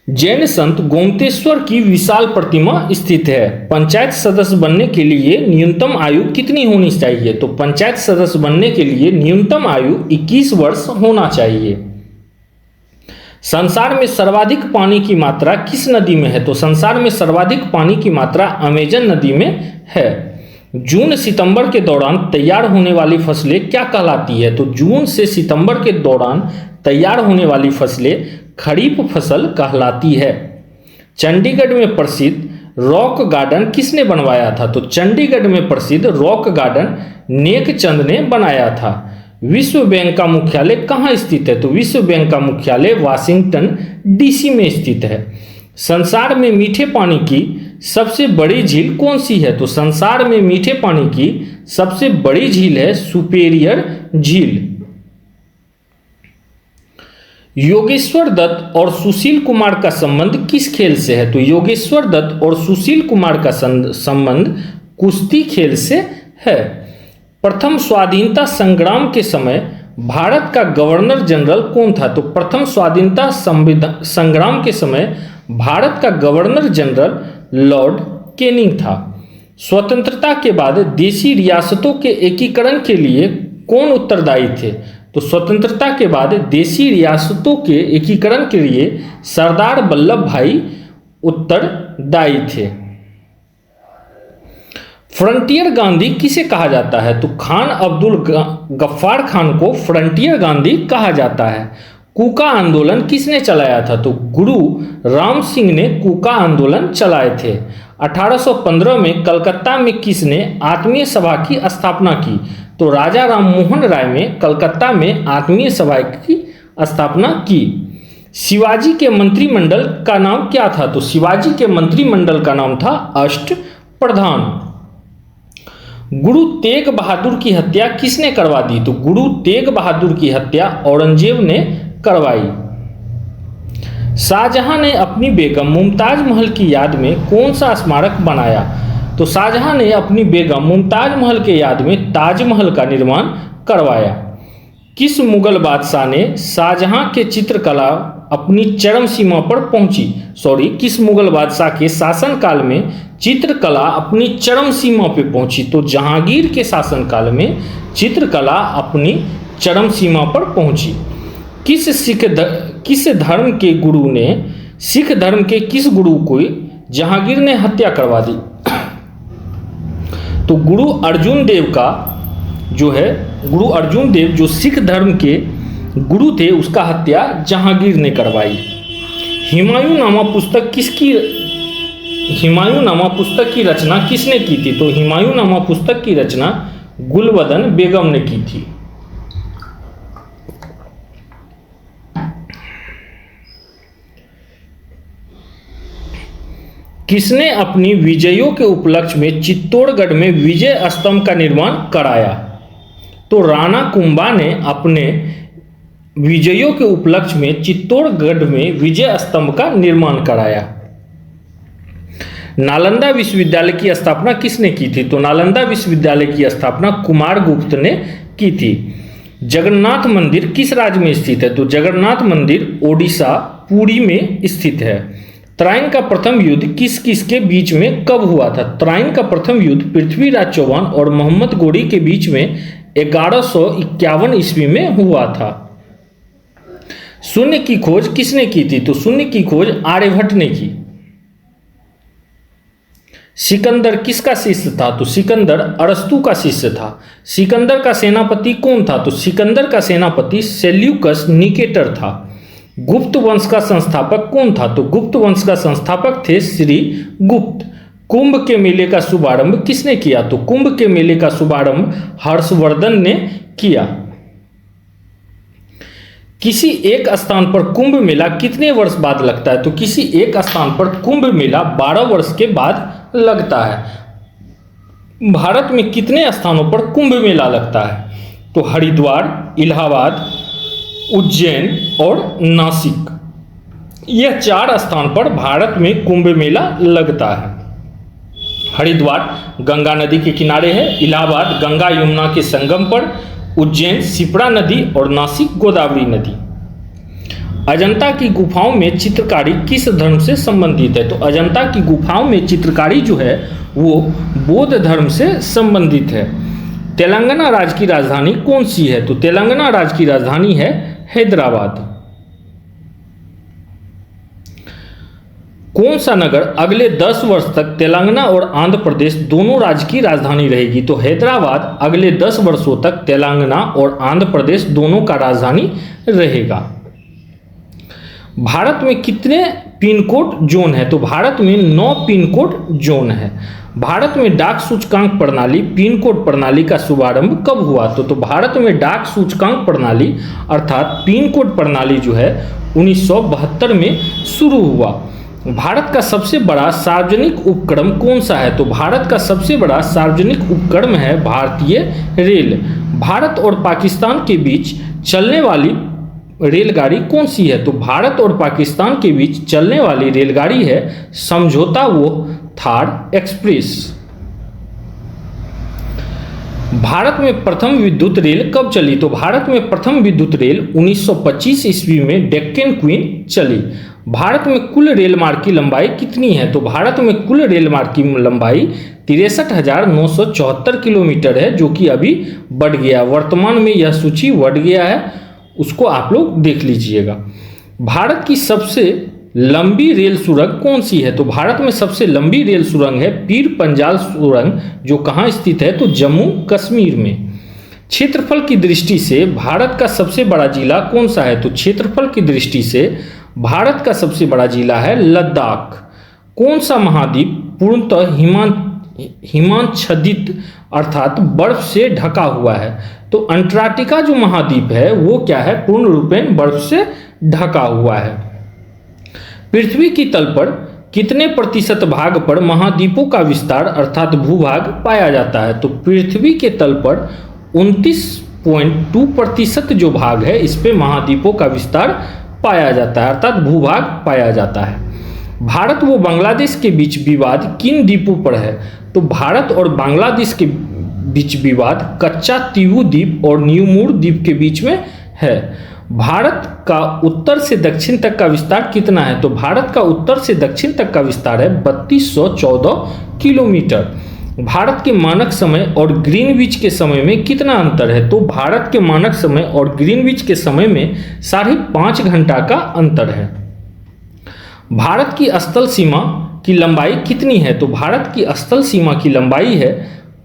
जैन संत गोमतेश्वर की विशाल प्रतिमा स्थित है। पंचायत सदस्य बनने के लिए न्यूनतम आयु कितनी होनी चाहिए? तो पंचायत सदस्य बनने के लिए न्यूनतम आयु 21 वर्ष होना चाहिए। संसार में सर्वाधिक पानी की मात्रा किस नदी में है? तो संसार में सर्वाधिक पानी की मात्रा अमेजन नदी में है। जून सितंबर के दौरान तैयार होने वाली फसलें क्या कहलाती है? तो जून से सितंबर के दौरान तैयार होने वाली फसलें खरीफ फसल कहलाती है। चंडीगढ़ में प्रसिद्ध रॉक गार्डन किसने बनवाया था? तो चंडीगढ़ में प्रसिद्ध रॉक गार्डन नेक चंद ने बनाया था। विश्व बैंक का मुख्यालय कहाँ स्थित है? तो विश्व बैंक का मुख्यालय वाशिंगटन डीसी में स्थित है। संसार में मीठे पानी की सबसे बड़ी झील कौन सी है? तो संसार में मीठे पानी की सबसे बड़ी झील है सुपेरियर झील। योगेश्वर दत्त और सुशील कुमार का संबंध किस खेल से है? तो योगेश्वर दत्त और सुशील कुमार का संबंध कुश्ती खेल से है। प्रथम स्वाधीनता संग्राम के समय भारत का गवर्नर जनरल कौन था? तो प्रथम स्वाधीनता संग्राम के समय भारत का गवर्नर जनरल लॉर्ड कैनिंग था। स्वतंत्रता के बाद देशी रियासतों के एकीकरण के लिए कौन उत्तरदायी थे? तो स्वतंत्रता के बाद देशी रियासतों के एकीकरण के लिए सरदार वल्लभ भाई उत्तरदायी थे। फ्रंटियर गांधी किसे कहा जाता है? तो खान अब्दुल गफ्फार खान को फ्रंटियर गांधी कहा जाता है। कूका आंदोलन किसने चलाया था? तो गुरु राम सिंह ने कूका आंदोलन चलाए थे। 1815 में कलकत्ता में किसने आत्मीय सभा की स्थापना की? तो राजा राम मोहन राय ने कलकत्ता में आत्मीय सभा की स्थापना की। शिवाजी के मंत्रिमंडल का नाम क्या था? तो शिवाजी के मंत्रिमंडल का नाम था अष्टप्रधान। गुरु तेग बहादुर की हत्या किसने करवा दी? तो गुरु तेग बहादुर की हत्या औरंगजेब ने करवाई। शाहजहां ने अपनी बेगम मुमताज महल की याद में कौन सा स्मारक बनाया? तो शाहजहां ने अपनी बेगम मुमताज महल के याद में ताजमहल का निर्माण करवाया। किस मुगल बादशाह ने शाहजहां के चित्रकला अपनी चरम सीमा पर पहुंची? किस मुगल बादशाह के शासनकाल में चित्रकला अपनी चरम सीमा पर पहुंची? तो जहांगीर के शासनकाल में चित्रकला अपनी चरम सीमा पर पहुंची। किस धर्म के गुरु ने सिख धर्म के किस गुरु को जहांगीर ने हत्या करवा दी? तो गुरु अर्जुन देव का गुरु अर्जुन देव जो सिख धर्म के गुरु थे उसका हत्या जहांगीर ने करवाई। हुमायूंनामा पुस्तक की रचना किसने की थी? तो हुमायूंनामा पुस्तक की रचना गुलबदन बेगम ने की थी। किसने अपनी विजयों के उपलक्ष्य में चित्तौड़गढ़ में विजय स्तंभ का निर्माण कराया? तो राणा कुंभा ने अपने विजयों के उपलक्ष्य में चित्तौड़गढ़ में विजय स्तंभ का निर्माण कराया। नालंदा विश्वविद्यालय की स्थापना किसने की थी? तो नालंदा विश्वविद्यालय की स्थापना कुमारगुप्त ने की थी। जगन्नाथ मंदिर किस राज्य में स्थित है? तो जगन्नाथ मंदिर ओडिशा पुरी में स्थित है। तराइन का प्रथम युद्ध किस किस के बीच में कब हुआ था? तराइन का प्रथम युद्ध पृथ्वीराज चौहान और मोहम्मद गोरी के बीच में 1151 ईस्वी में हुआ था। शून्य की खोज किसने की थी? तो शून्य की खोज आर्यभट्ट ने की। सिकंदर किसका शिष्य था? तो सिकंदर अरस्तु का शिष्य था। सिकंदर का सेनापति कौन था? तो सिकंदर का सेनापति सेल्यूकस निकेटर था। गुप्त वंश का संस्थापक कौन था? तो गुप्त वंश का संस्थापक थे श्री गुप्त। कुंभ के मेले का शुभारंभ किसने किया? तो कुंभ के मेले का शुभारंभ हर्षवर्धन ने किया। किसी एक स्थान पर कुंभ मेला कितने वर्ष बाद लगता है? तो किसी एक स्थान पर कुंभ मेला 12 वर्ष के बाद लगता है। भारत में कितने स्थानों पर कुंभ मेला लगता है? तो हरिद्वार, इलाहाबाद, उज्जैन और नासिक, यह 4 स्थान पर भारत में कुंभ मेला लगता है। हरिद्वार गंगा नदी के किनारे है, इलाहाबाद गंगा यमुना के संगम पर, उज्जैन शिप्रा नदी और नासिक गोदावरी नदी। अजंता की गुफाओं में चित्रकारी किस धर्म से संबंधित है? तो अजंता की गुफाओं में चित्रकारी जो है वो बौद्ध धर्म से संबंधित है। तेलंगाना राज्य की राजधानी कौन सी है? तो तेलंगाना राज्य की राजधानी है हैदराबाद। कौन सा नगर अगले 10 वर्ष तक तेलंगाना और आंध्र प्रदेश दोनों राज्य की राजधानी रहेगी? तो हैदराबाद अगले 10 वर्षों तक तेलंगाना और आंध्र प्रदेश दोनों का राजधानी रहेगा। भारत में कितने पिन कोड जोन है? तो भारत में 9 पिन कोड जोन है। भारत में डाक सूचकांक प्रणाली पिन कोड प्रणाली का शुभारंभ कब हुआ? तो भारत में डाक सूचकांक प्रणाली अर्थात पिन कोड प्रणाली जो है 1972 में शुरू हुआ। भारत का सबसे बड़ा सार्वजनिक उपक्रम कौन सा है? तो भारत का सबसे बड़ा सार्वजनिक उपक्रम है भारतीय रेल। भारत और पाकिस्तान के बीच चलने वाली रेलगाड़ी कौन सी है? तो भारत और पाकिस्तान के बीच चलने वाली रेलगाड़ी है समझौता वो थार एक्सप्रेस। भारत में प्रथम विद्युत रेल कब चली? तो भारत में प्रथम विद्युत रेल 1925 ईस्वी में डेक्कन क्वीन चली। भारत में कुल रेल मार्ग की लंबाई कितनी है? तो भारत में कुल रेल मार्ग की लंबाई 63,974 किलोमीटर है, जो कि अभी बढ़ गया। वर्तमान में यह सूची बढ़ गया है, उसको आप लोग देख लीजिएगा। भारत की सबसे लंबी रेल सुरंग कौन सी है? तो भारत में सबसे लंबी रेल सुरंग है पीर पंजाल सुरंग, जो कहाँ स्थित है? तो जम्मू कश्मीर में। क्षेत्रफल की दृष्टि से भारत का सबसे बड़ा जिला कौन सा है? तो क्षेत्रफल की दृष्टि से भारत का सबसे बड़ा जिला है लद्दाख। कौन सा महाद्वीप पूर्णतः हिमाच्छादित अर्थात बर्फ से ढका हुआ है? तो अंटार्कटिका जो महाद्वीप है वो क्या है? पूर्ण रूपेण बर्फ से ढका हुआ है। पृथ्वी की तल पर कितने प्रतिशत भाग पर महाद्वीपों का विस्तार अर्थात भूभाग पाया जाता है? तो पृथ्वी के तल पर 29.2% जो भाग है इस पे महाद्वीपों का विस्तार पाया जाता है अर्थात भूभाग पाया जाता है। भारत व बांग्लादेश के बीच विवाद किन द्वीपों पर है? तो भारत और बांग्लादेश के बीच विवाद कच्चा तीवू द्वीप और न्यूमूर द्वीप के बीच में है। भारत का उत्तर से दक्षिण तक का विस्तार कितना है? तो भारत का उत्तर से दक्षिण तक का विस्तार है 3214 किलोमीटर। भारत के मानक समय और ग्रीनविच के समय में कितना अंतर है? तो भारत के मानक समय और ग्रीनविच के समय में 5.5 घंटा का अंतर है। भारत की स्थल सीमा की लंबाई कितनी है? तो भारत की स्थल सीमा की लंबाई है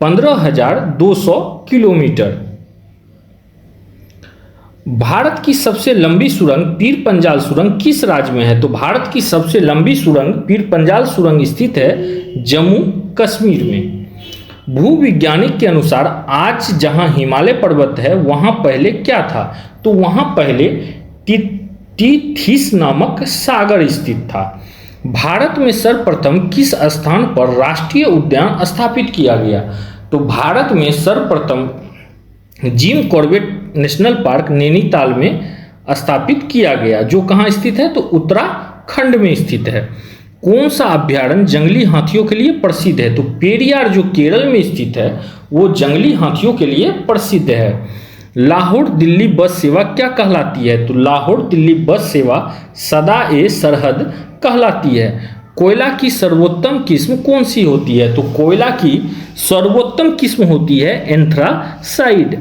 15,200 किलोमीटर। भारत की सबसे लंबी सुरंग पीर पंजाल सुरंग किस राज्य में है? तो भारत की सबसे लंबी सुरंग पीर पंजाल सुरंग स्थित है जम्मू कश्मीर में। भूविज्ञानिक के अनुसार आज जहां हिमालय पर्वत है वहां पहले क्या था? तो वहां पहले टीथिस नामक सागर स्थित था। भारत में सर्वप्रथम किस स्थान पर राष्ट्रीय उद्यान स्थापित किया गया? तो भारत में सर्वप्रथम gym Corbett National Park Nainital में स्थापित किया गया, जो कहाँ स्थित है? तो उत्तराखंड में स्थित है। कौन सा अभ्यारण्य जंगली हाथियों के लिए प्रसिद्ध है? तो पेरियार जो केरल में स्थित है वो जंगली हाथियों के लिए प्रसिद्ध है। लाहौर दिल्ली बस सेवा क्या कहलाती है? तो लाहौर दिल्ली बस सेवा सदा ए सरहद कहलाती है। कोयला की सर्वोत्तम किस्म कौन सी होती है? तो कोयला की सर्वोत्तम किस्म होती है एंथ्रासाइड।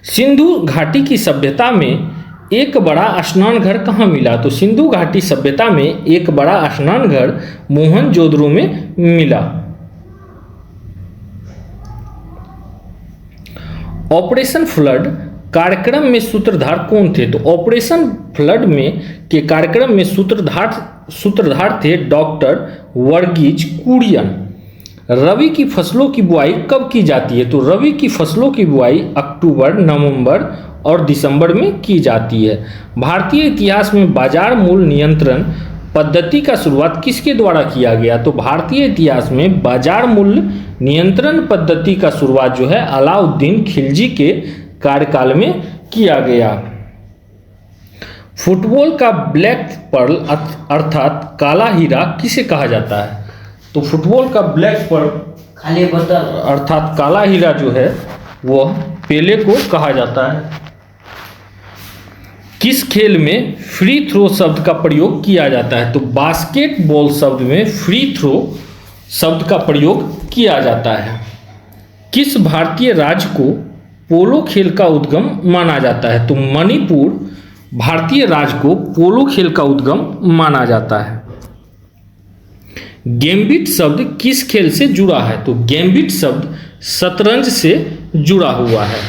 सिंधु घाटी की सभ्यता में एक बड़ा स्नान घर कहाँ मिला? तो सिंधु घाटी सभ्यता में एक बड़ा स्नान घर मोहनजोदड़ो में मिला। ऑपरेशन फ्लड कार्यक्रम में सूत्रधार कौन थे? तो ऑपरेशन फ्लड में के कार्यक्रम में सूत्रधार थे डॉक्टर वर्गीज कुरियन। रबी की फसलों की बुआई कब की जाती है? तो रबी की फसलों की बुआई अक्टूबर, नवंबर और दिसंबर में की जाती है। भारतीय इतिहास में बाजार मूल्य नियंत्रण पद्धति का शुरुआत किसके द्वारा किया गया? तो भारतीय इतिहास में बाजार मूल्य नियंत्रण पद्धति का शुरुआत जो है अलाउद्दीन खिलजी के कार्यकाल में किया गया। फुटबॉल का ब्लैक पर्ल अर्थात काला हीरा किसे कहा जाता है? तो फुटबॉल का ब्लैक पर्ल अर्थात काला हीरा जो है वह पेले को कहा जाता है। किस खेल में फ्री थ्रो शब्द का प्रयोग किया जाता है? तो बास्केटबॉल शब्द में फ्री थ्रो शब्द का प्रयोग किया जाता है। किस भारतीय राज्य को पोलो खेल का उद्गम माना जाता है? तो मणिपुर भारतीय राज्य को पोलो खेल का उद्गम माना जाता है। गैम्बिट शब्द किस खेल से जुड़ा है? तो गैम्बिट शब्द शतरंज से जुड़ा हुआ है।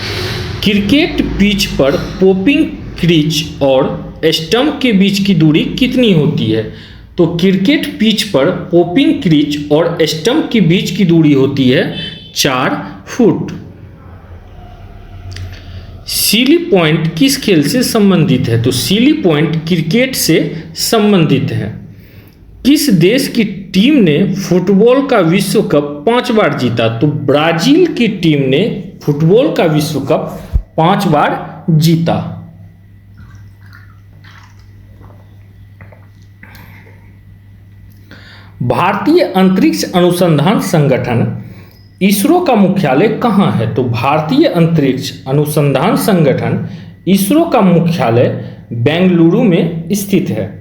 क्रिकेट पिच पर पॉपिंग क्रीज और स्टंप के बीच की दूरी कितनी होती है? तो क्रिकेट पिच पर पोपिंग क्रीज और स्टंप के बीच की दूरी होती है 4 फुट। सीली पॉइंट किस खेल से संबंधित है? तो सीली पॉइंट क्रिकेट से संबंधित है। किस देश की टीम ने फुटबॉल का विश्व कप 5 बार जीता? तो ब्राजील की टीम ने फुटबॉल का विश्व कप 5 बार जीता। भारतीय अंतरिक्ष अनुसंधान संगठन इसरो का मुख्यालय कहाँ है? तो भारतीय अंतरिक्ष अनुसंधान संगठन इसरो का मुख्यालय बेंगलुरु में स्थित है।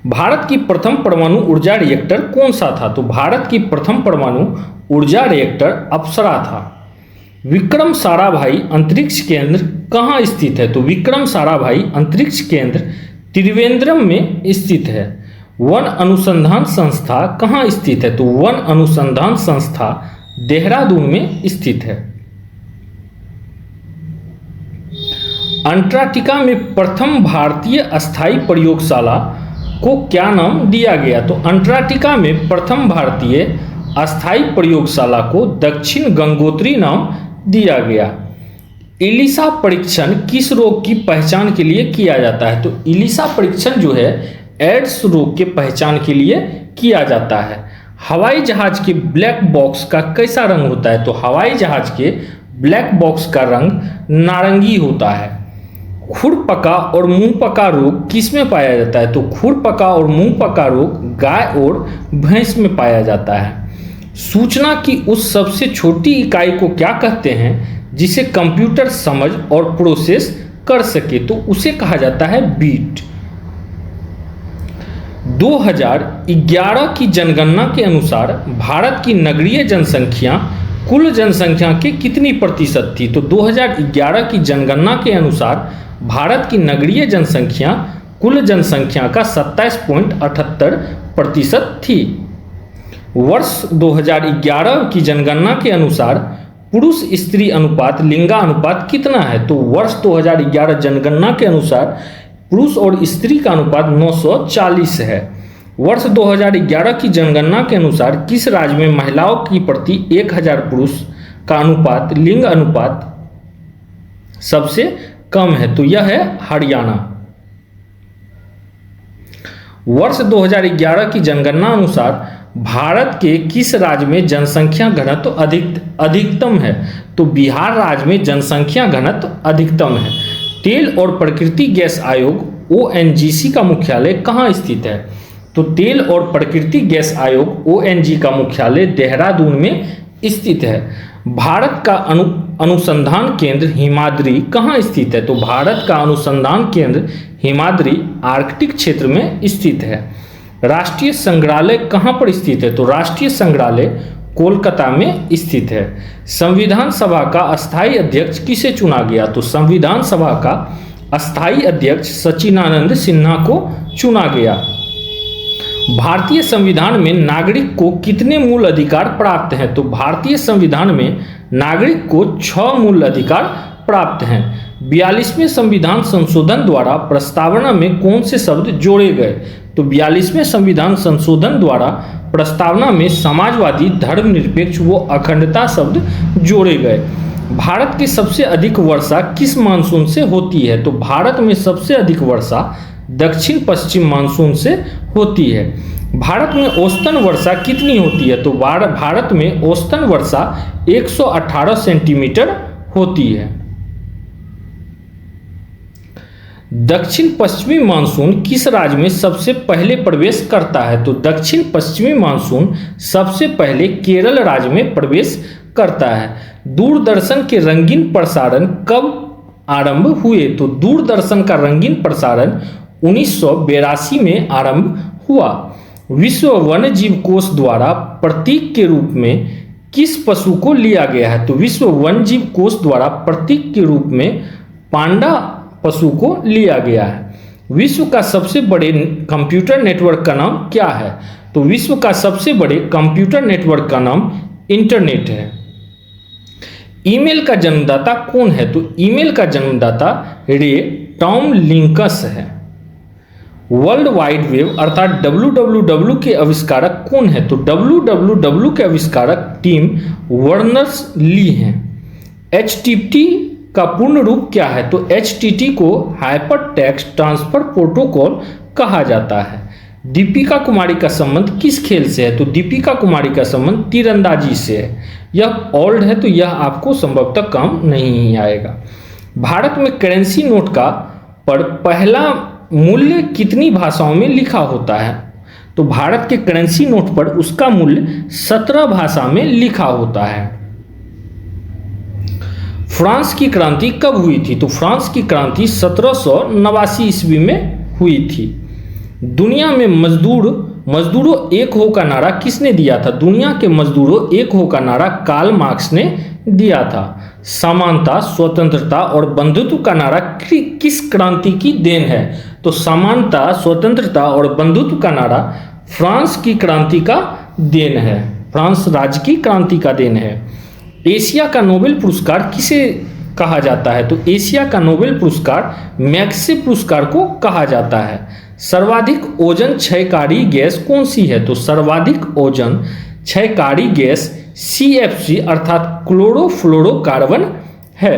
भारत की प्रथम परमाणु ऊर्जा रिएक्टर कौन सा था? तो भारत की प्रथम परमाणु ऊर्जा रिएक्टर अप्सरा था। विक्रम साराभाई अंतरिक्ष केंद्र कहाँ स्थित है? तो विक्रम साराभाई अंतरिक्ष केंद्र त्रिवेंद्रम में स्थित है। वन अनुसंधान संस्था कहाँ स्थित है? तो वन अनुसंधान संस्था देहरादून में स्थित है। अंटार्कटिका में प्रथम भारतीय अस्थायी प्रयोगशाला को क्या नाम दिया गया? तो अंटार्कटिका में प्रथम भारतीय अस्थायी प्रयोगशाला को दक्षिण गंगोत्री नाम दिया गया। इलिसा परीक्षण किस रोग की पहचान के लिए किया जाता है? तो इलिसा परीक्षण जो है एड्स रोग के पहचान के लिए किया जाता है। हवाई जहाज के ब्लैक बॉक्स का कैसा रंग होता है? तो हवाई जहाज के ब्लैक बॉक्स का रंग नारंगी होता है। खुरपका और मुंहपका रोग किस में पाया जाता है? तो खुरपका और मुंहपका रोग गाय और भैंस में पाया जाता है। सूचना की उस सबसे छोटी इकाई को क्या कहते हैं जिसे कंप्यूटर समझ और प्रोसेस कर सके? तो उसे कहा जाता है बीट। 2011 की जनगणना के अनुसार भारत की नगरीय जनसंख्या कुल जनसंख्या के कितनी प्रतिशत थी? तो 2011 की जनगणना के अनुसार भारत की नगरीय जनसंख्या कुल जनसंख्या का 27.78% थी। वर्ष 2011 की जनगणना के अनुसार पुरुष स्त्री अनुपात लिंगानुपात कितना है? तो वर्ष 2011 जनगणना के अनुसार पुरुष और स्त्री का अनुपात 940 है। वर्ष 2011 की जनगणना के अनुसार किस राज्य में महिलाओं की प्रति 1000 पुरुष का अनुपात लिंग अनुपात सबसे कम है? तो यह है हरियाणा। वर्ष 2011 की जनगणना अनुसार भारत के किस राज्य में जनसंख्या घनत्व अधिकतम है? तो बिहार राज्य में जनसंख्या घनत्व अधिकतम है। तेल और प्राकृतिक गैस आयोग ONGC का मुख्यालय कहाँ स्थित है? तो तेल और प्राकृतिक गैस आयोग ONG का मुख्यालय देहरादून में स्थित है। भारत का अनुसंधान केंद्र हिमाद्री कहाँ स्थित है? तो भारत का अनुसंधान केंद्र हिमाद्री आर्कटिक क्षेत्र में स्थित है। राष्ट्रीय संग्रहालय कहाँ पर स्थित है? तो राष्ट्रीय संग्रहालय कोलकाता में स्थित है। संविधान सभा का अस्थायी अध्यक्ष किसे चुना गया? तो संविधान सभा का अस्थायी अध्यक्ष सचिदानंद सिन्हा को चुना गया। भारतीय संविधान में नागरिक को कितने मूल अधिकार प्राप्त हैं? तो भारतीय संविधान में नागरिक को 6 मूल अधिकार प्राप्त हैं। 42वें संविधान संशोधन द्वारा प्रस्तावना में कौन से शब्द जोड़े गए? तो 42वें संविधान संशोधन द्वारा प्रस्तावना में समाजवादी, धर्मनिरपेक्ष व अखंडता शब्द जोड़े गए। भारत की सबसे अधिक वर्षा किस मानसून से होती है? तो भारत में सबसे अधिक वर्षा दक्षिण पश्चिम मानसून से होती है। भारत में औसतन वर्षा कितनी होती है? तो भारत में औसतन वर्षा 118 सेंटीमीटर होती है। दक्षिण पश्चिमी मानसून किस राज्य में सबसे पहले प्रवेश करता है? तो दक्षिण पश्चिमी मानसून सबसे पहले केरल राज्य में प्रवेश करता है। दूरदर्शन के रंगीन प्रसारण कब आरंभ हुए? तो दूरदर्शन का रंगीन प्रसारण 1982 में आरंभ हुआ। विश्व वन्यजीव कोष द्वारा प्रतीक के रूप में किस पशु को लिया गया है? तो विश्व वन्यजीव कोष द्वारा प्रतीक के रूप में पांडा पशु को लिया गया है। विश्व का सबसे बड़े कंप्यूटर नेटवर्क का नाम क्या है? तो विश्व का सबसे बड़े कंप्यूटर नेटवर्क का नाम इंटरनेट है। ईमेल का जन्मदाता कौन है? तो ईमेल का जन्मदाता रे टॉम लिंकस है। वर्ल्ड वाइड वेब अर्थात WWW के आविष्कारक कौन है? तो WWW के आविष्कारक टिम वर्नर्स ली हैं। HTTP का पूर्ण रूप क्या है? तो HTTP को हाइपर टेक्स्ट ट्रांसफर प्रोटोकॉल कहा जाता है। दीपिका कुमारी का संबंध किस खेल से है? तो दीपिका कुमारी का संबंध तीरंदाजी से है। यह ओल्ड है तो यह आपको संभवतः काम नहीं आएगा। भारत में करेंसी नोट का पर पहला मूल्य कितनी भाषाओं में लिखा होता है? तो भारत के करेंसी नोट पर उसका मूल्य 17 भाषा में लिखा होता है। फ्रांस की क्रांति कब हुई थी? तो फ्रांस की क्रांति 1789 ईस्वी में हुई थी। दुनिया में मजदूरों एक हो का नारा किसने दिया था? दुनिया के मजदूरों एक हो का नारा कार्ल मार्क्स ने दिया था। समानता, स्वतंत्रता और बंधुत्व का नारा किस क्रांति की देन है? तो समानता, स्वतंत्रता और बंधुत्व का नारा फ्रांस की क्रांति का देन है, फ्रांस राज्य की क्रांति का देन है। एशिया का नोबेल पुरस्कार किसे कहा जाता है? तो एशिया का नोबेल पुरस्कार मैग्सेसे पुरस्कार को कहा जाता है। सर्वाधिक ओजन क्षयकारी गैस कौन सी है? तो सर्वाधिक ओजन क्षयकारी गैस CFC अर्थात क्लोरोफ्लोरोकार्बन है।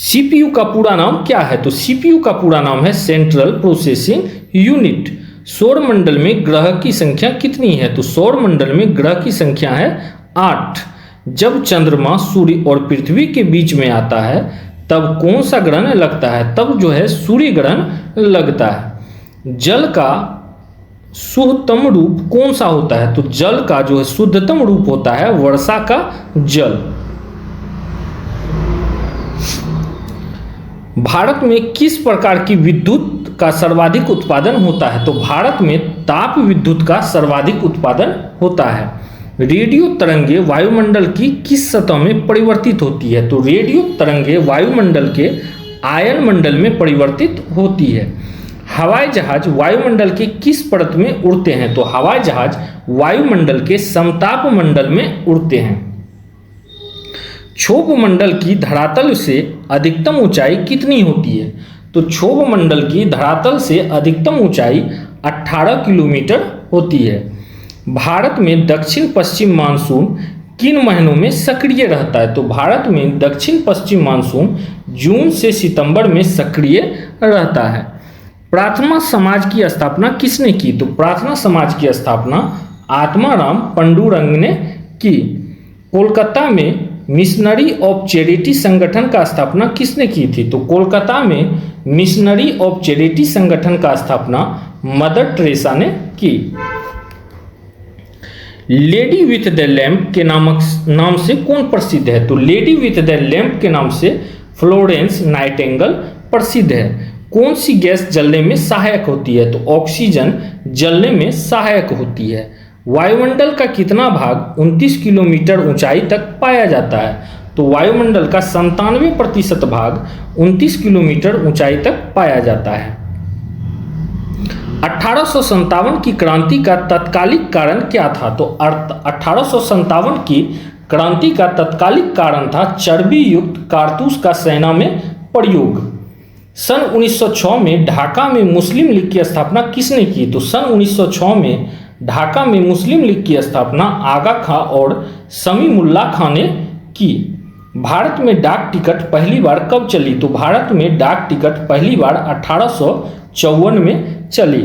CPU का पूरा नाम क्या है? तो CPU का पूरा नाम है सेंट्रल प्रोसेसिंग यूनिट। सौर मंडल में ग्रह की संख्या कितनी है? तो सौर मंडल में ग्रह की संख्या है 8। जब चंद्रमा, सूर्य और पृथ्वी के बीच में आता है तब कौन सा ग्रहण लगता है? तब जो है सूर्य ग्रहण लगता है। जल का शुद्धतम रूप कौन सा होता है? तो जल का जो है शुद्धतम रूप होता है वर्षा का जल। भारत में किस प्रकार की विद्युत का सर्वाधिक उत्पादन होता है? तो भारत में ताप विद्युत का सर्वाधिक उत्पादन होता है। रेडियो तरंगे वायुमंडल की किस सतह में परिवर्तित होती है? तो रेडियो तरंगे वायुमंडल के आयन मंडल में परिवर्तित होती है। हवाई जहाज वायुमंडल के किस परत में उड़ते हैं? तो हवाई जहाज वायुमंडल के समताप मंडल में उड़ते हैं। क्षोभ मंडल की धरातल से अधिकतम ऊंचाई कितनी होती है? तो क्षोभ मंडल की धरातल से अधिकतम ऊंचाई 18 किलोमीटर होती है। भारत में दक्षिण पश्चिम मानसून किन महीनों में सक्रिय रहता है? तो भारत में दक्षिण पश्चिम मानसून जून से सितंबर में सक्रिय रहता है। प्रार्थना समाज की स्थापना किसने की? तो प्रार्थना समाज की स्थापना आत्माराम पंडुरंग ने की। कोलकाता में मिशनरी ऑफ चैरिटी संगठन का स्थापना किसने की थी? तो कोलकाता में मिशनरी ऑफ चैरिटी संगठन का स्थापना मदर टेरेसा ने की। लेडी विथ द लैम्प के नाम से कौन प्रसिद्ध है? तो लेडी विथ द लैम्प के नाम से फ्लोरेंस नाइटिंगेल प्रसिद्ध है। कौन सी गैस जलने में सहायक होती है? तो ऑक्सीजन जलने में सहायक होती है। वायुमंडल का कितना भाग 29 किलोमीटर ऊंचाई तक पाया जाता है? तो वायुमंडल का 97% भाग 29 किलोमीटर ऊंचाई तक पाया जाता है। 1857 की क्रांति का तत्कालिक कारण क्या था? तो 1857 की क्रांति का तत्कालिक कारण था चर्बी युक्त कारतूस का सेना में प्रयोग। सन 1906 में ढाका में मुस्लिम लीग की स्थापना किसने की? तो सन 1906 में ढाका में मुस्लिम लीग की स्थापना आगा खां और समीउल्लाह खां ने की। भारत में डाक टिकट पहली बार कब चली? तो भारत में डाक टिकट पहली बार 1854 में चली।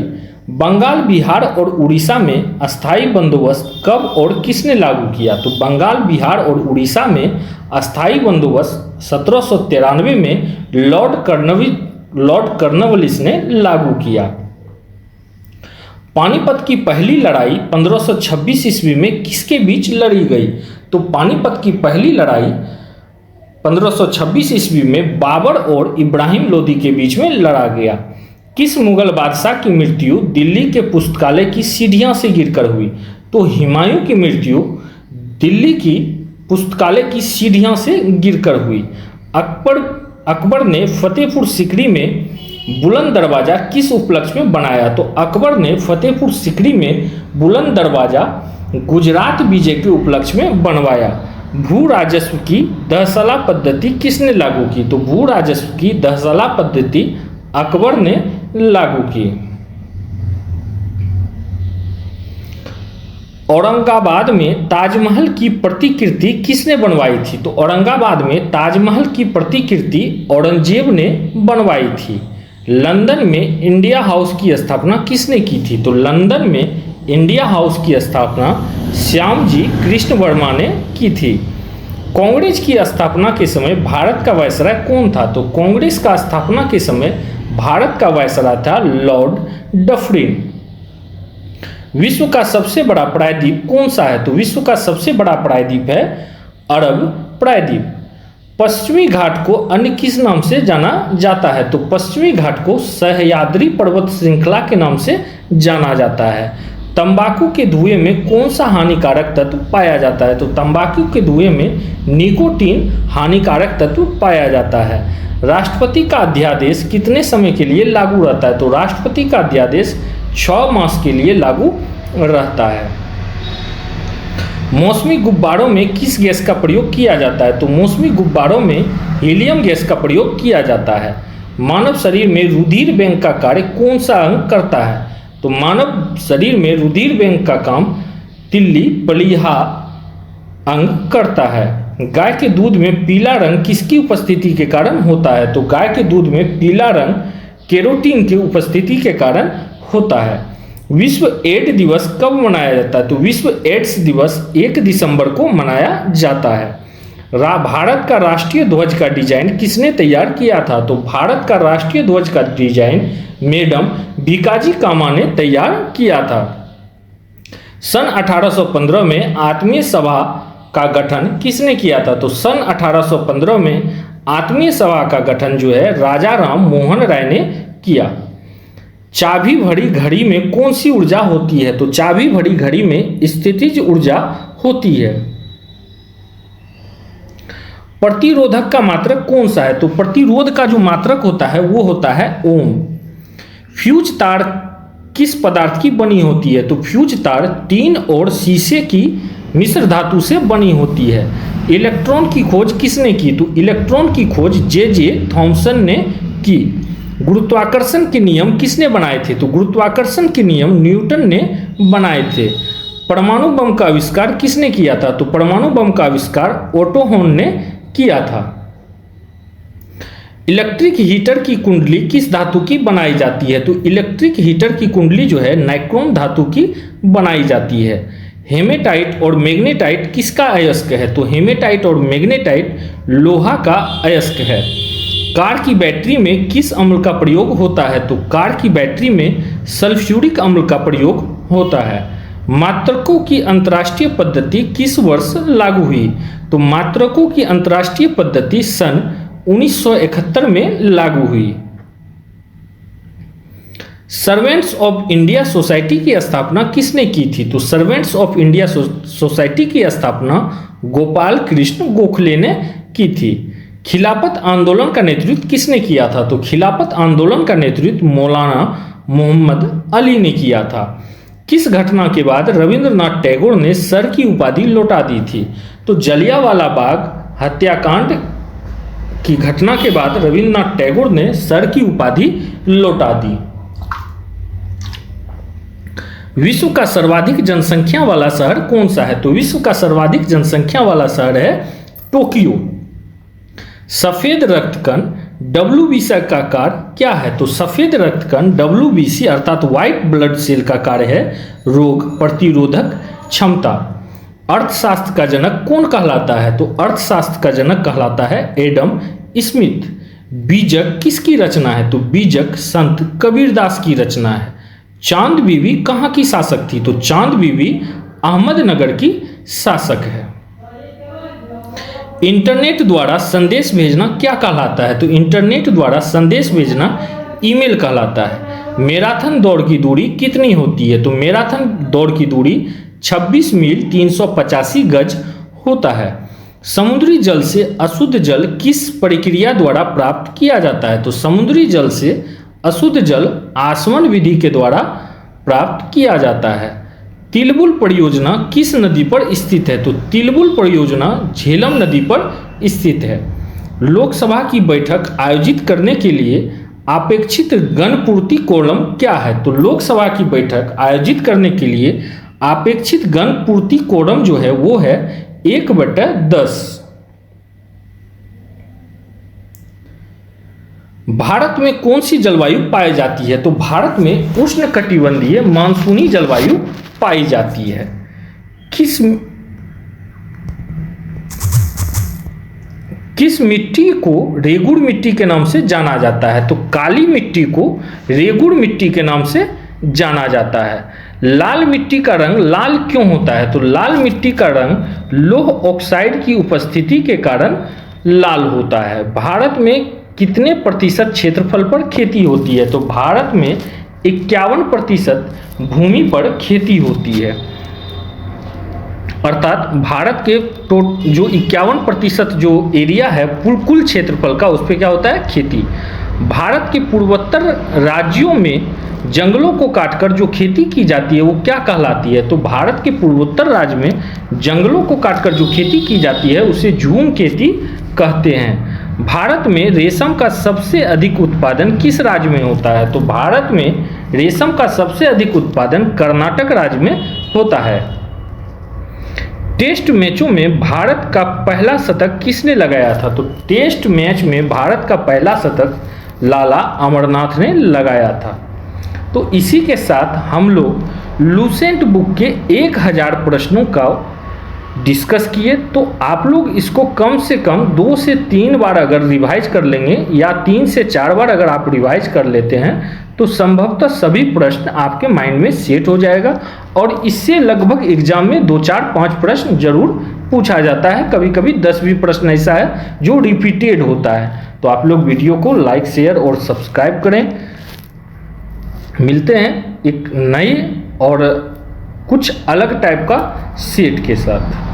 बंगाल, बिहार और उड़ीसा में अस्थाई बंदोबस्त कब और किसने लागू किया? तो बंगाल, बिहार और उड़ीसा में अस्थाई बंदोबस्त 1793 में लॉर्ड कर्नवालिस ने लागू किया। पानीपत की पहली लड़ाई 1526 ईस्वी में किसके बीच लड़ी गई? तो पानीपत की पहली लड़ाई 1526 ईस्वी में बाबर और इब्राहिम लोदी के बीच में लड़ा गया। किस मुगल बादशाह की मृत्यु दिल्ली के पुस्तकालय की सीढ़ियां से गिरकर हुई? तो हुमायूं की मृत्यु दिल्ली की पुस्तकालय की सीढ़ियां से गिरकर हुई। अकबर ने फतेहपुर सीकरी में बुलंद दरवाजा किस उपलक्ष्य में बनाया? तो अकबर ने फतेहपुर सीकरी में बुलंद दरवाजा गुजरात विजय के उपलक्ष्य में बनवाया। भू राजस्व की दहसला पद्धति किसने लागू की? तो भू राजस्व की दहसला पद्धति अकबर ने लागू की। औरंगाबाद में ताजमहल की प्रतिकृति किसने बनवाई थी? तो औरंगाबाद में ताजमहल की प्रतिकृति औरंगजेब ने बनवाई थी। लंदन में इंडिया हाउस की स्थापना किसने की थी? तो लंदन में इंडिया हाउस की स्थापना श्यामजी कृष्ण वर्मा ने की थी। कांग्रेस की स्थापना के समय भारत का वायसराय कौन था? तो कांग्रेस का स्थापना के समय भारत का वायसराय था लॉर्ड डफरिन। विश्व का सबसे बड़ा प्रायद्वीप कौन सा है? तो विश्व का सबसे बड़ा प्रायद्वीप है अरब प्रायद्वीप। पश्चिमी घाट को अन्य किस नाम से जाना जाता है? तो पश्चिमी घाट को सह्याद्री पर्वत श्रृंखला के नाम से जाना जाता है। तंबाकू के धुएं में कौन सा हानिकारक तत्व पाया जाता है? तो तंबाकू के धुएं में निकोटीन हानिकारक तत्व पाया जाता है। राष्ट्रपति का अध्यादेश कितने समय के लिए लागू रहता है? तो राष्ट्रपति का अध्यादेश 6 मास के लिए लागू रहता है। मौसमी गुब्बारों में किस गैस का प्रयोग किया जाता है? तो मौसमी गुब्बारों में हीलियम गैस का प्रयोग किया जाता है। मानव शरीर में रुधिर बैंक का कार्य कौन सा अंग करता है? तो मानव शरीर में रुधिर बैंक का काम तिल्ली प्लीहा अंग करता है। गाय के दूध में पीला रंग किसकी उपस्थिति के कारण होता है? तो गाय के दूध में पीला रंग केरोटीन की उपस्थिति के कारण होता है। विश्व एड्स दिवस कब मनाया जाता है? तो विश्व एड्स दिवस 1 दिसंबर को मनाया जाता है। भारत का राष्ट्रीय ध्वज का डिजाइन किसने तैयार किया था? तो भारत का राष्ट्रीय ध्वज का डिजाइन मैडम भीकाजी कामा ने तैयार किया था। सन 1815 में आत्मीय सभा का गठन किसने किया था? तो सन 1815 में आत्मीय सभा का गठन जो है राजा राम मोहन राय ने किया। चाबी भरी घड़ी में कौन सी ऊर्जा होती है? तो चाबी भरी घड़ी में स्थितिज ऊर्जा होती है। प्रतिरोधक का मात्रक कौन सा है? तो प्रतिरोध का जो मात्रक होता है वो होता है ओम। फ्यूज तार किस पदार्थ की बनी होती है? तो फ्यूज तार टीन और शीशे की मिश्र धातु से बनी होती है। इलेक्ट्रॉन की खोज किसने की? तो इलेक्ट्रॉन की खोज जे थॉमसन ने की। गुरुत्वाकर्षण के नियम किसने बनाए थे? तो गुरुत्वाकर्षण के नियम न्यूटन ने बनाए थे। परमाणु बम का आविष्कार किसने किया था? तो परमाणु बम का आविष्कार ओटो हॉर्न ने किया था। इलेक्ट्रिक हीटर की कुंडली किस धातु की बनाई जाती है? तो इलेक्ट्रिक हीटर की कुंडली जो है नाइक्रोम धातु की बनाई जाती है। हेमेटाइट और मैग्नेटाइट किसका अयस्क है? तो हेमेटाइट और मैग्नेटाइट लोहा का अयस्क है। कार की बैटरी में किस अम्ल का प्रयोग होता है? तो कार की बैटरी में सल्फ्यूरिक अम्ल का प्रयोग होता है। मात्रकों की अंतर्राष्ट्रीय पद्धति किस वर्ष लागू हुई? तो मात्रकों की अंतर्राष्ट्रीय पद्धति सन 1971 में लागू हुई। सर्वेंट्स ऑफ इंडिया सोसाइटी की स्थापना किसने की थी? तो सर्वेंट्स ऑफ इंडिया सोसाइटी की स्थापना गोपाल कृष्ण गोखले ने की थी। खिलाफत आंदोलन का नेतृत्व किसने किया था? तो खिलाफत आंदोलन का नेतृत्व मौलाना मोहम्मद अली ने किया था। किस घटना के बाद रविंद्रनाथ टैगोर ने सर की उपाधि लौटा दी थी? तो जलियांवाला बाग हत्याकांड की घटना के बाद रविंद्रनाथ टैगोर ने सर की उपाधि लौटा दी। विश्व का सर्वाधिक जनसंख्या वाला शहर कौन सा है? तो विश्व का सर्वाधिक जनसंख्या वाला शहर है टोक्यो। सफेद रक्तकण WBC का कार्य क्या है? तो सफेद रक्तकण WBC अर्थात व्हाइट ब्लड सेल का कार्य है रोग प्रतिरोधक क्षमता। अर्थशास्त्र का जनक कौन कहलाता है? तो अर्थशास्त्र का जनक कहलाता है एडम स्मिथ। बीजक किसकी रचना है? तो बीजक संत कबीरदास की रचना है। चांद बीबी कहाँ की शासक थी? तो चांद बीबी अहमदनगर की शासक है। इंटरनेट द्वारा संदेश भेजना क्या कहलाता है? तो इंटरनेट द्वारा संदेश भेजना ईमेल कहलाता है। मैराथन दौड़ की दूरी कितनी होती है? तो मैराथन दौड़ की दूरी 26 मील 385 गज होता है। समुद्री जल से अशुद्ध जल किस प्रक्रिया द्वारा प्राप्त किया जाता है? तो समुद्री जल से अशुद्ध जल आसवन विधि के द्वारा प्राप्त किया जाता है। तिलबुल परियोजना किस नदी पर स्थित है? तो तिलबुल परियोजना झेलम नदी पर स्थित है। लोकसभा की बैठक आयोजित करने के लिए अपेक्षित गणपूर्ति कोरम क्या है? तो लोकसभा की बैठक आयोजित करने के लिए अपेक्षित गणपूर्ति कोरम जो है वो है 1/10। भारत में कौन सी जलवायु पाई जाती है? तो भारत में उष्णकटिबंधीय मानसूनी जलवायु पाई जाती है। किस मिट्टी को रेगुड़ मिट्टी के नाम से जाना जाता है? तो काली मिट्टी को रेगुड़ मिट्टी के नाम से जाना जाता है। लाल मिट्टी का रंग लाल क्यों होता है? तो लाल मिट्टी का रंग लौह ऑक्साइड की उपस्थिति के कारण लाल होता है। भारत में कितने प्रतिशत क्षेत्रफल पर खेती होती है? तो भारत में 51% भूमि पर खेती होती है। अर्थात भारत के जो 51% जो एरिया है कुल क्षेत्रफल का, उस पर क्या होता है? खेती। भारत के पूर्वोत्तर राज्यों में जंगलों को काटकर जो खेती की जाती है वो क्या कहलाती है? तो भारत के पूर्वोत्तर राज्य में जंगलों को काटकर जो खेती की जाती है उसे झूम खेती कहते हैं। भारत में रेशम का सबसे अधिक उत्पादन किस राज्य में होता है? तो भारत में रेशम का सबसे अधिक उत्पादन कर्नाटक राज्य में होता है। टेस्ट मैचों में भारत का पहला शतक किसने लगाया था? तो टेस्ट मैच में भारत का पहला शतक लाला अमरनाथ ने लगाया था। तो इसी के साथ हम लोग लुसेंट बुक के 1000 प्रश्नों का डिस्कस किए। तो आप लोग इसको कम से कम 2 से 3 बार अगर रिवाइज कर लेंगे या 3 से 4 बार अगर आप रिवाइज कर लेते हैं तो संभवतः सभी प्रश्न आपके माइंड में सेट हो जाएगा। और इससे लगभग एग्जाम में 2, 4, 5 प्रश्न जरूर पूछा जाता है। कभी कभी 10 भी प्रश्न ऐसा है जो रिपीटेड होता है। तो आप लोग वीडियो को लाइक, शेयर और सब्सक्राइब करें। मिलते हैं एक नए और कुछ अलग टाइप का सेट के साथ।